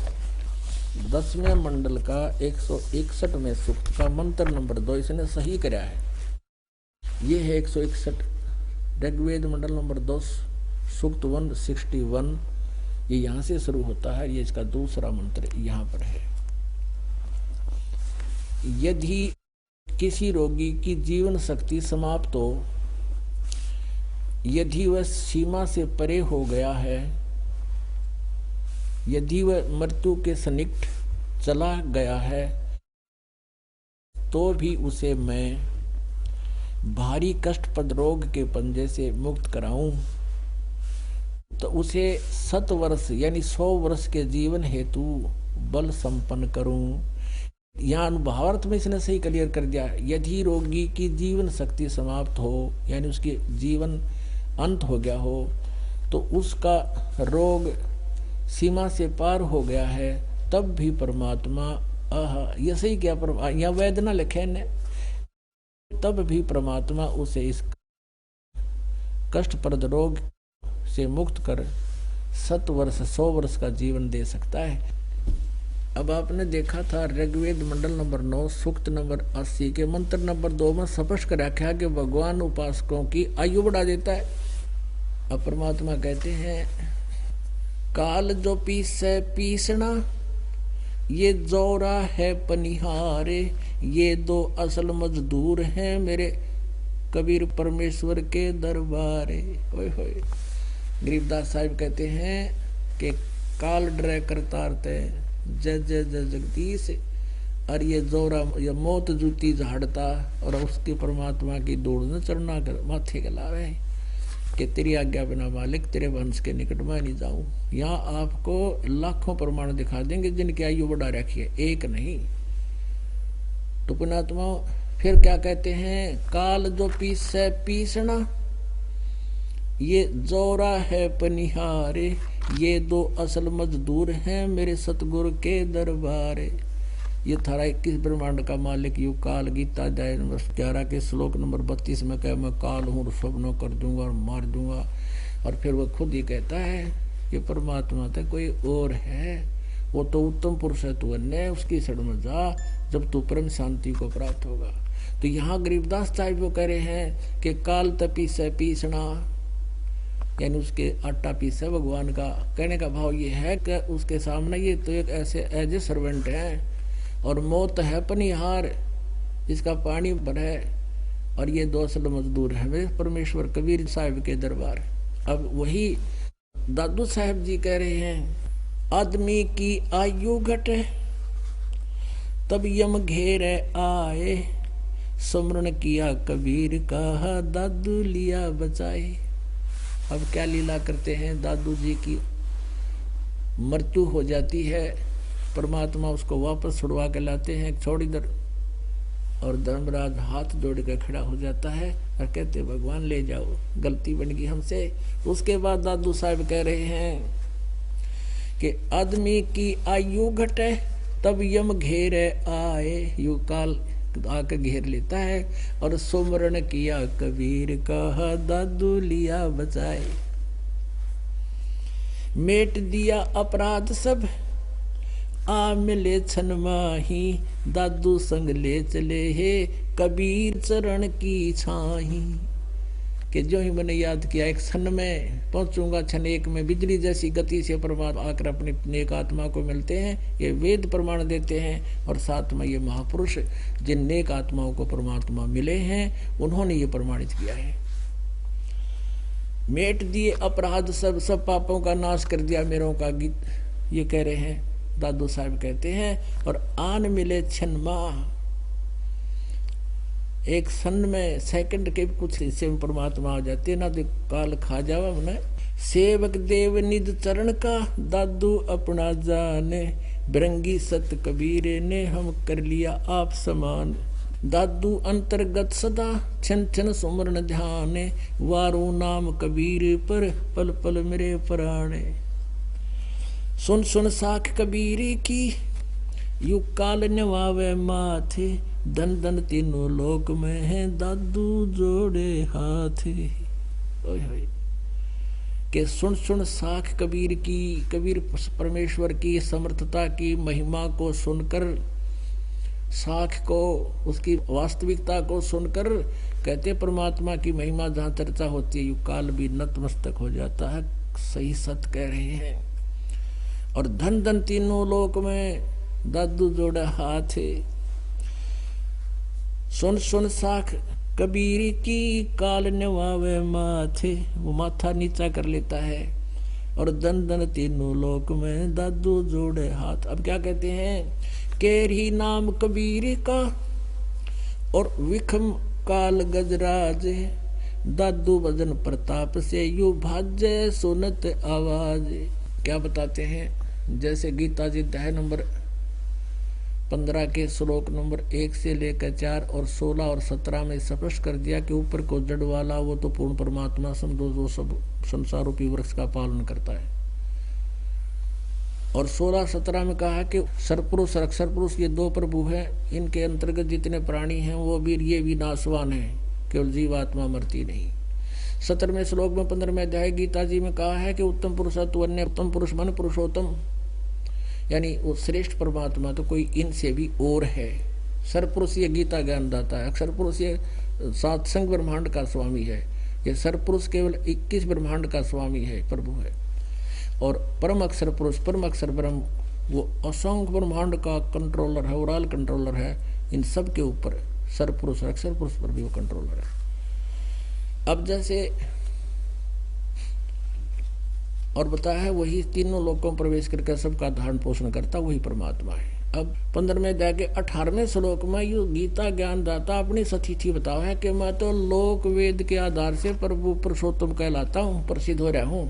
Speaker 1: 10वें मंडल का 161वें सूक्त का मंत्र नंबर 2 इसने सही कराया है। ये है 161 ऋग्वेद मंडल नंबर 2 सूक्त 161, ये यहाँ से शुरू होता है, ये इसका दूसरा मंत्र यहाँ पर है। यदि किसी रोगी की जीवन शक्ति समाप्त हो, यदि वह सीमा से परे हो गया है, यदि वह मृत्यु के सन्निकट चला गया है, तो भी उसे मैं भारी कष्टप्रद रोग के पंजे से मुक्त कराऊं, तो उसे 7 वर्ष यानी 100 वर्ष के जीवन हेतु बल संपन्न करूं। यहाँ अनुभावार्थ में इसने सही क्लियर कर दिया, यदि रोगी की जीवन शक्ति समाप्त हो यानी उसकी जीवन अंत हो गया हो, तो उसका रोग सीमा से पार हो गया है, तब भी परमात्मा ये सही क्या, यहाँ वेद ना लिखे ने, तब भी परमात्मा उसे इस कष्टप्रद रोग से मुक्त कर 7 वर्ष 100 वर्ष का जीवन दे सकता है। अब आपने देखा था ऋग्वेद मंडल नंबर 9 सूक्त नंबर 80 के मंत्र नंबर 2 में स्पष्ट कर रखा है कि भगवान उपासकों की आयु बढ़ा देता है। अब परमात्मा कहते हैं, काल जो पीसे पीसना, ये जोरा है पनिहारे, ये 2 असल मजदूर हैं मेरे कबीर परमेश्वर के दरबारे। ओए होए, गरीबदास साहिब कहते हैं कि काल डरे करतारते जय जय जय जगदीश, और ये जोरा ये मौत जूती झाड़ता और उसके परमात्मा की दौड़ न चढ़ना कर माथे के लावे कि तेरी आज्ञा बिना मालिक तेरे वंश के निकट में नहीं जाऊं। यहाँ आपको लाखों प्रमाण दिखा देंगे जिनकी आयु बढ़ा रखी है, एक नहीं। तो पुणात्मा फिर क्या कहते हैं, काल जो पीसे पीसना, ये जोरा है पनिहारे, ये 2 असल मजदूर हैं मेरे सतगुरु के दरबारे। ये थारा 21 ब्रह्मांड का मालिक यू काल, गीता अध्याय नंबर 11 के श्लोक नंबर 32 में कहे मैं काल हूँ, स्वप्नों कर दूंगा और मार दूंगा। और फिर वह खुद ही कहता है कि परमात्मा तो कोई और है, वो तो उत्तम पुरुष है, तू अन्य उसकी शरण में जा, जब तू परम शांति को प्राप्त होगा। तो यहाँ गरीबदास साहिब वो कह रहे हैं कि काल तपी से पीसना, यानी उसके आटा पीसा भगवान का। कहने का भाव ये है कि उसके सामने ये तो एक ऐसे एज ए सर्वेंट है, और मौत है पनिहार जिसका पानी भरे, और ये दो असल मजदूर है वे परमेश्वर कबीर साहिब के दरबार। अब वही दादू साहब जी कह रहे हैं, आदमी की आयु घटे तब यम घेरे आए, सुमरण किया कबीर कहा दादू लिया बचाए। अब क्या लीला करते हैं, दादू जी की मृत्यु हो जाती है, परमात्मा उसको वापस छुड़वा के लाते हैं, छोड़ इधर, और धर्मराज हाथ जोड़ के खड़ा हो जाता है और कहते भगवान ले जाओ, गलती बन गई हमसे। उसके बाद दादू साहब कह रहे हैं कि आदमी की आयु घटे तब यम घेरे आए, यु काल आकर घेर लेता है, और सुमरण किया कबीर कहा दादू लिया बचाए। मेट दिया अपराध सब आ मिले छन माही, दादू संग ले चले हे कबीर चरण की छाही। कि जो ही मैंने याद किया एक क्षण में पहुंचूंगा, क्षण एक में बिजली जैसी गति से परमात्मा आकर अपनी नेक आत्मा को मिलते हैं, ये वेद प्रमाण देते हैं। और साथ में ये महापुरुष जिन नेक आत्माओं को परमात्मा मिले हैं उन्होंने ये प्रमाणित किया है। मेट दिए अपराध सब, सब पापों का नाश कर दिया मेरों का गीत, ये कह रहे हैं दादू साहब कहते हैं। और आन मिले क्षण माह, एक क्षण में सेकंड के कुछ हिस्से में परमात्मा आ जाते ना, तो काल खा जावा उन्हें। सेवक देव निज चरण का दादू अपना जाने, बिरंगी सत कबीरे ने हम कर लिया आप समान। दादू अंतर्गत सदा छन छन सुमरण ध्याने, वारू नाम कबीर पर पल पल मेरे प्राणे। सुन सुन साख कबीरी की यु काल नवावे माथे, धन धन तीनों लोक में है दादू जोड़े हाथ। के सुन सुन साख कबीर की, कबीर परमेश्वर की समर्थता की महिमा को सुनकर, साख को उसकी वास्तविकता को सुनकर, कहते परमात्मा की महिमा जहाँ चर्चा होती है यु काल भी नतमस्तक हो जाता है। सही सत कह रहे हैं। और धन धन तीनों लोक में दादू जोड़ा हाथ। सुन सुन साख कबीर की काल नवावे माथे, वो माथा नीचा कर लेता है। और धन धन तीनों लोक में दादू जोड़े हाथ। अब क्या कहते हैं, केरी नाम कबीर का और विखम काल गजराज, दादू भजन प्रताप से यू भाज्य सुनत आवाज। क्या बताते हैं, जैसे गीता जी अध्याय नंबर 15 के श्लोक नंबर 1 से लेकर 4 और 16 और 17 में स्पष्ट कर दिया कि ऊपर को जड़ वाला वो तो पूर्ण परमात्मा समझो, जो सब संसार रूपी वृक्ष का पालन करता है। और 16-17 में कहा कि सरपुरुष अक्षर पुरुष ये दो प्रभु हैं, इनके अंतर्गत जितने प्राणी हैं वो भी ये भी नाशवान है, केवल जीवात्मा मरती नहीं। 17वें श्लोक में 15वें अध्याय गीता जी में कहा है कि उत्तम पुरुषत्व अन्य उत्तम पुरुष मन पुरुषोत्तम, यानी वो श्रेष्ठ परमात्मा तो कोई इनसे भी और है। सरपुरुष ये गीता ज्ञान दाता है, अक्षर पुरुष ये सातसंग ब्रह्मांड का स्वामी है, ये सरपुरुष केवल 21 ब्रह्मांड का स्वामी है, प्रभु है। और परम अक्षर पुरुष परम अक्षर ब्रह्म वो असंख्य ब्रह्मांड का कंट्रोलर है, ओवरऑल कंट्रोलर है इन सब के ऊपर। सरपुरुष अक्षर पुरुष पर भी वो कंट्रोलर है। अब जैसे और बताया है वही तीनों लोकों में प्रवेश करके सबका धारण पोषण करता वही परमात्मा है। अब 15वें अध्याय के 18वें श्लोक में यू गीता ज्ञान दाता अपनी सतिथि बताओ है कि मैं तो लोक वेद के आधार से प्रभु पुरुषोत्तम कहलाता हूँ, प्रसिद्ध हो रहा हूँ।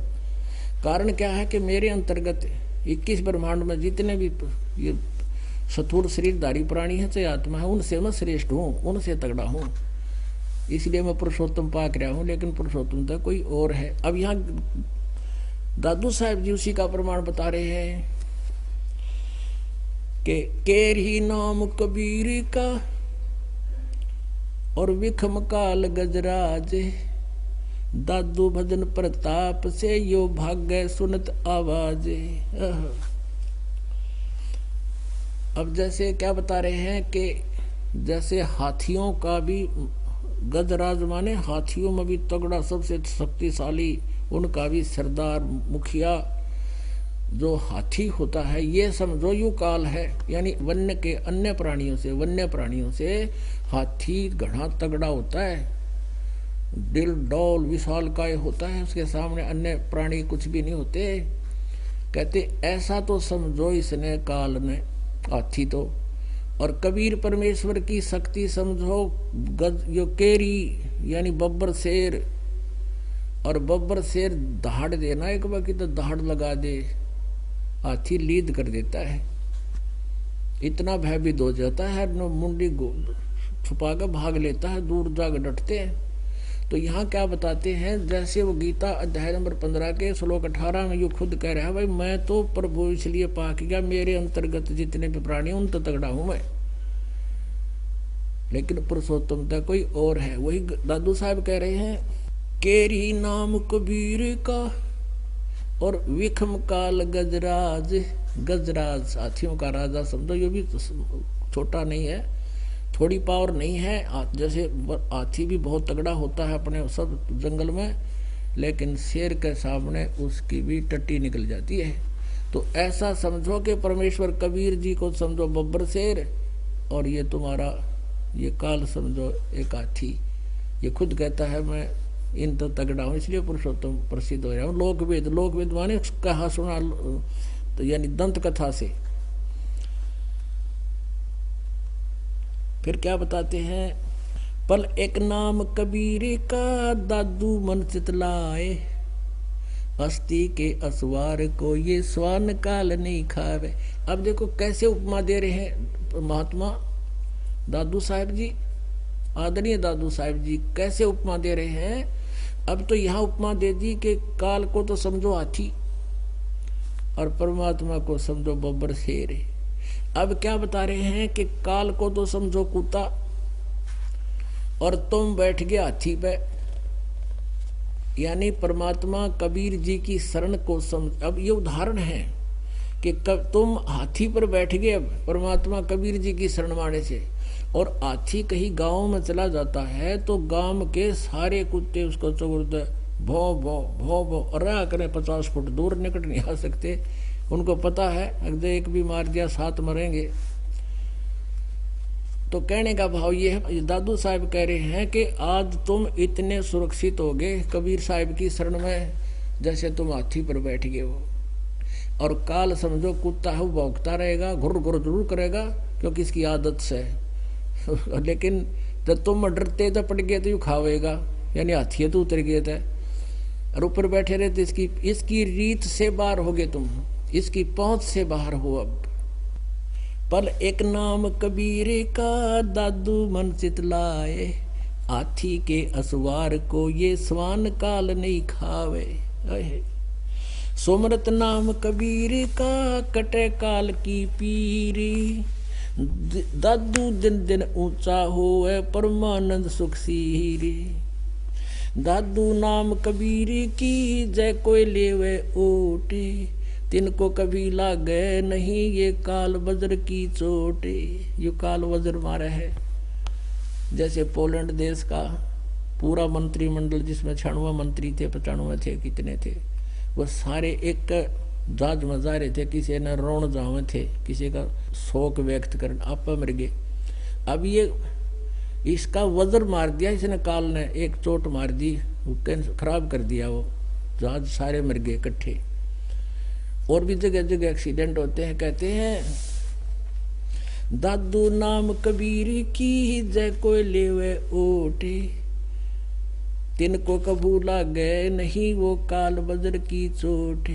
Speaker 1: कारण क्या है कि मेरे अंतर्गत 21 ब्रह्मांड में जितने भी ये स्थूल शरीरधारी प्राणी है चाहे आत्मा है, उनसे मैं श्रेष्ठ हूँ, उनसे तगड़ा हूँ, इसलिए मैं पुरुषोत्तम पाक रहा हूँ। लेकिन पुरुषोत्तम तो कोई और है। अब यहाँ दादू साहब जी उसी का प्रमाण बता रहे हैं कि केरी नाम कबीर का और विखम काल गजराज, दादू भजन प्रताप से यो भाग्य सुनत आवाज। अब जैसे क्या बता रहे हैं कि जैसे हाथियों का भी गजराज माने हाथियों में भी तगड़ा सबसे शक्तिशाली, उनका भी सरदार मुखिया जो हाथी होता है, ये समझो यू काल है। यानी वन्य के अन्य प्राणियों से हाथी घना तगड़ा होता है, दिल डौल विशाल काय होता है, उसके सामने अन्य प्राणी कुछ भी नहीं होते। कहते ऐसा तो समझो इसने काल ने, हाथी तो। और कबीर परमेश्वर की शक्ति समझो यो केरी यानी बब्बर शेर। और बब्बर शेर दहाड़ देना एक बाकी तो दहाड़ लगा दे, हाथी लीद कर देता है, इतना भयभीत हो जाता है, मुंडी छुपा कर भाग लेता है, दूर जाकर डटते हैं। तो यहाँ क्या बताते हैं, जैसे वो गीता अध्याय नंबर 15 के श्लोक 18 में यू खुद कह रहा है, भाई मैं तो प्रभु इसलिए पाक गया, मेरे अंतर्गत जितने भी प्राणी उन तो तगड़ा हूं मैं, लेकिन पुरुषोत्तमता कोई और है। वही दादू साहब कह रहे हैं, केरी नाम कबीर का और विखम काल गजराज। गजराज हाथियों का राजा समझो, ये भी छोटा नहीं है, थोड़ी पावर नहीं है। जैसे हाथी भी बहुत तगड़ा होता है अपने सब जंगल में, लेकिन शेर के सामने उसकी भी टट्टी निकल जाती है। तो ऐसा समझो कि परमेश्वर कबीर जी को समझो बब्बर शेर, और ये तुम्हारा ये काल समझो एक हाथी। ये खुद कहता है मैं इन तो तगड़ा हूँ, इसलिए पुरुषोत्तम प्रसिद्ध हो रहा हूँ। लोकवेद माने कहा सुना, तो यानी दंत कथा से। फिर क्या बताते हैं, पल एक नाम कबीर का दादू मन चितलाए, हस्ती के असवार को ये स्वान काल नहीं खावे। अब देखो कैसे उपमा दे रहे हैं महात्मा दादू साहब जी, आदरणीय दादू साहब जी कैसे उपमा दे रहे हैं। अब तो यहाँ उपमा दे दी कि काल को तो समझो हाथी और परमात्मा को समझो बब्बर शेर। अब क्या बता रहे हैं कि काल को तो समझो कुत्ता और तुम बैठ गए हाथी पे, यानी परमात्मा कबीर जी की शरण को समझ। अब ये उदाहरण है कि तुम हाथी पर बैठ गए परमात्मा कबीर जी की शरण माने से, और हाथी कहीं गांव में चला जाता है तो गांव के सारे कुत्ते उसको चोरते भो भो भो भो, और करें 50 फुट दूर निकट नहीं आ सकते। उनको पता है अगर एक भी मार दिया 7 मरेंगे। तो कहने का भाव ये है, दादू साहब कह रहे हैं कि आज तुम इतने सुरक्षित हो गए कबीर साहब की शरण में, जैसे तुम हाथी पर बैठ गए हो। और काल समझो कुत्ता है, वो भौंकता रहेगा, घुर घुर जरूर करेगा क्योंकि इसकी आदत से लेकिन जब तुम डरते तो पड़ गए तो यू खावेगा, यानी हाथी तो उतर गए थे और ऊपर बैठे रहे तो इसकी रीत से बाहर हो गए तुम, इसकी पहुंच से बाहर हो। अब पल एक नाम कबीर का दादू मन चितलाए, हाथी के असवार को ये स्वान काल नहीं खावे। सुमरत नाम कबीर का कटे काल की पीरी, दादू दिन दिन ऊंचा होए परमानंद सुख सीरी। दादू नाम कबीर की जय कोई लेवे ओटे, तिनको कभी लागे नहीं ये काल वज्र की चोटे। ये काल वज्र मारा है। जैसे पोलैंड देश का पूरा मंत्रिमंडल जिसमें 96 मंत्री थे, 95 थे, कितने थे, वो सारे एक जहाज में जा रहे थे, किसी ने रोण जावे थे, किसी का शोक व्यक्त कर आप मर गए। अब ये इसका वज्र मार दिया इसने, काल ने एक चोट मार दी, खराब कर दिया, वो जहाज सारे मर गए इकट्ठे। और भी जगह जगह एक्सीडेंट होते हैं। कहते हैं दादू नाम कबीर की जय कोई लेवे ओटे, तिनको कबू लागे नहीं वो काल वज्र की चोट।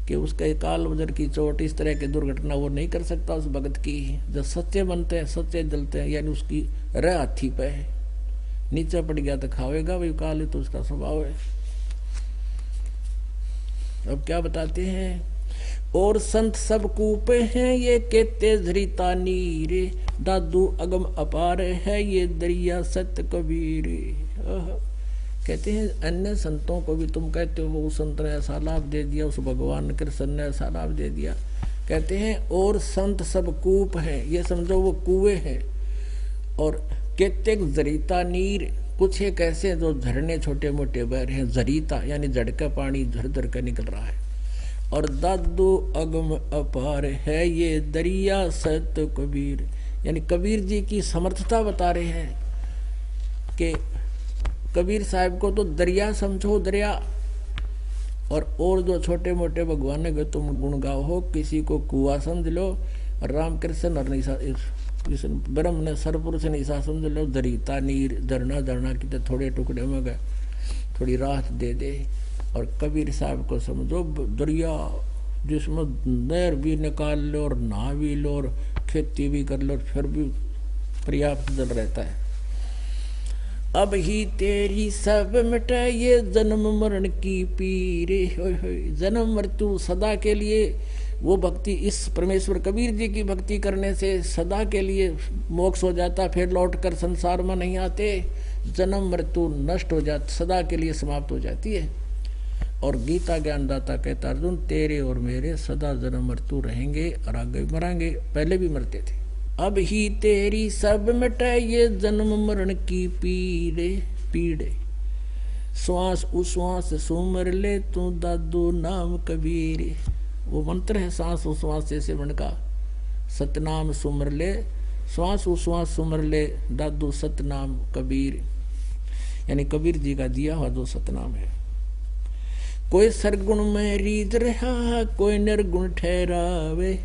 Speaker 1: कि उसका काल वज्र की चोट, इस तरह की दुर्घटना वो नहीं कर सकता उस भगत की। जब सच्चे बनते हैं, सच्चे जलते हैं, यानी उसकी रह हाथी पे है, नीचे पड़ गया तो खावेगा, वही काल है तो उसका स्वभाव है। अब क्या बताते हैं, और संत सब कूपे हैं ये कहते धरिता नीरे, दादू अगम अपार है ये दरिया सत्य कबीर। कहते हैं अन्य संतों को भी तुम कहते हो उस संत ने ऐसा लाभ दे दिया, उस भगवान कृष्ण ने ऐसा लाभ दे दिया। कहते हैं और संत सब कूप हैं, ये समझो वो कुएं हैं। और केतेक जरीता नीर, कुछ एक ऐसे जो झरने छोटे मोटे बह रहे हैं, जरीता यानी झड़का पानी झर झर कर निकल रहा है। और दादू अगम अपार है ये दरिया सत कबीर, यानी कबीर जी की समर्थता बता रहे हैं कि कबीर साहब को तो दरिया समझो, दरिया। और जो छोटे मोटे भगवान के तुम गुण गाओ हो, किसी को कुआ समझ लो, रामकृष्ण और निशा ब्रह्म ने सरपुरुष निशा समझ लो, दरिता नीर झरना झरना की तो थोड़े टुकड़े में गए, थोड़ी राहत दे दे। और कबीर साहब को समझो दरिया, जिसमें नहर भी निकाल लो और नहा भी लो और खेती भी कर लो, फिर भी पर्याप्त जल रहता है। अब ही तेरी सब मिटे ये जन्म मरण की पीरे, जन्म मृत्यु सदा के लिए। वो भक्ति इस परमेश्वर कबीर जी की भक्ति करने से सदा के लिए मोक्ष हो जाता, फिर लौटकर संसार में नहीं आते। जन्म मृत्यु नष्ट हो जाती, सदा के लिए समाप्त हो जाती है। और गीता ज्ञानदाता कहता अर्जुन तेरे और मेरे सदा जन्म मृत्यु रहेंगे और आगे मरेंगे, पहले भी मरते थे। अब ही तेरी सब मिटे ये जन्म मरण की पीड़े, श्वास उश्वास सुमर ले तू दादू नाम कबीर। वो मंत्र है सांस उश्वास से सिमरन का, सतनाम सुमर ले, श्वास उश्वास सुमर ले दादू सतनाम कबीर, यानी कबीर जी का दिया हुआ जो सतनाम है। कोई सरगुण में रीत रहा, कोई निर्गुण ठहरावे,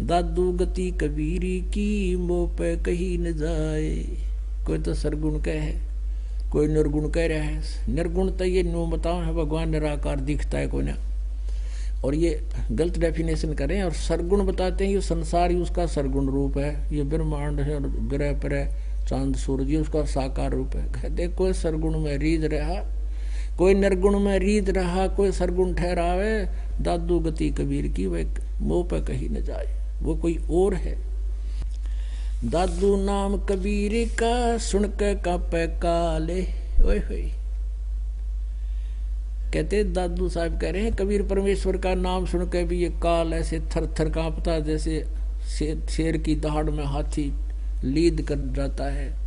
Speaker 1: दादू गति कबीरी की मोह पे कहीं न जाए। कोई तो सरगुण कह है, कोई निर्गुण कह रहा है। निर्गुण तो ये नो बताओ है, भगवान निराकार दिखता है कोई ना, और ये गलत डेफिनेशन करें। और सरगुण बताते हैं ये संसार ही उसका सरगुण रूप है, ये ब्रह्मांड है और ग्रह पर चांद सूरज ये उसका साकार रूप है। कहते कोई सरगुण में रीझ रहा, कोई निर्गुण में रीझ रहा, कोई सरगुण ठहरावे, दादू गति कबीर की वह मोह पे कहीं न जाए, वो कोई और है। दादू नाम कबीर का सुन के कापे काले, ओए होए। कहते दादू साहब कह रहे हैं कबीर परमेश्वर का नाम सुन के भी ये काल ऐसे थर थर कांपता, जैसे शेर की दहाड़ में हाथी लीद कर जाता है।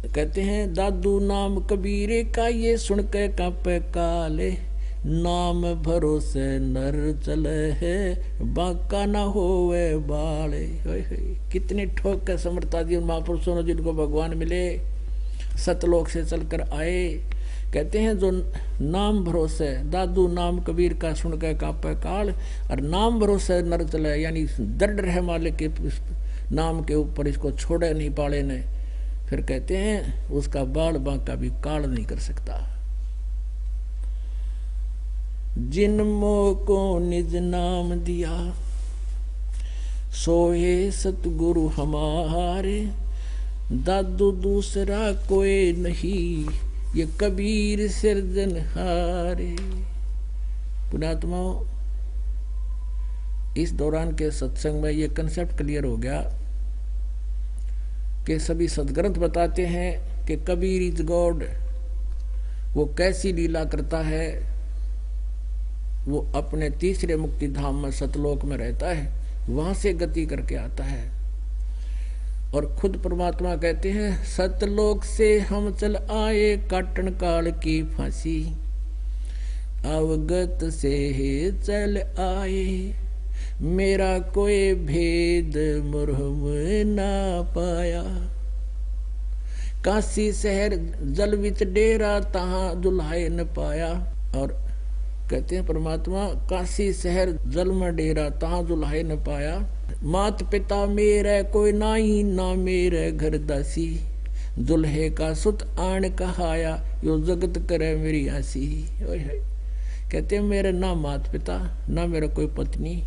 Speaker 1: कहते हैं दादू नाम कबीर का ये सुन के कापे काले, नाम भरोसे नर चले है बाका ना होवे बाले। कितने ठोक के समर्था दी उन महापुरुषों ने जिनको भगवान मिले, सतलोक से चलकर आए। कहते हैं जो नाम भरोसे, दादू नाम कबीर का सुन के कापे काल, और नाम भरोसे नर चले, यानी दृढ़ रहे मालिक के नाम के ऊपर, इसको छोड़े नहीं पाले ने। फिर कहते हैं उसका बाल बांका भी काल नहीं कर सकता। जिन मोह को निज नाम दिया, सोए सतगुरु हमारे, दादू दूसरा कोई नहीं, ये कबीर सिरजनहारे। पुणात्माओं, इस दौरान के सत्संग में ये कंसेप्ट क्लियर हो गया कि सभी सदग्रंथ बताते हैं कि कबीर इज गॉड। वो कैसी लीला करता है, वो अपने तीसरे मुक्ति धाम में सतलोक में रहता है, वहां से गति करके आता है। और खुद परमात्मा कहते हैं सतलोक से हम चल आए काटन काल की फांसी, अवगत से चल आए मेरा कोई भेद मुरहम ना पाया। काशी शहर जल विच डेरा तहां दुल्हाए न पाया। और कहते हैं परमात्मा काशी शहर जल में डेरा तहां दुल्हाए न पाया। मात पिता मेरे कोई नाही, ना मेरे घर दासी, दुल्हे का सुत आन कहाया, यो जगत करे मेरी आसी। कहते हैं मेरे ना मात पिता ना मेरा कोई पत्नी,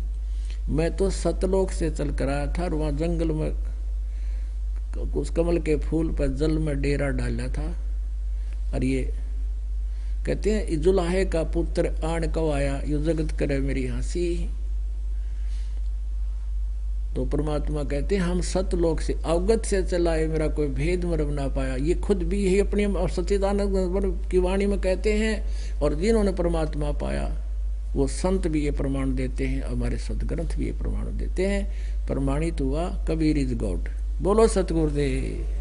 Speaker 1: मैं तो सतलोक से चल कर आया था और वहां जंगल में उस कमल के फूल पर जल में डेरा डाला था। और ये कहते हैं जुलाहे का पुत्र आन कब आया, यो जगत करे मेरी हंसी। तो परमात्मा कहते हैं हम सतलोक से अवगत से चलाए, मेरा कोई भेद मरम ना पाया। ये खुद भी यही अपनी सच्चिदानंद की वाणी में कहते हैं। और जिन्होंने परमात्मा पाया वो संत भी ये प्रमाण देते हैं, हमारे सदग्रंथ भी ये प्रमाण देते हैं। प्रमाणित हुआ कबीर इज गॉड। बोलो सतगुरुदेव।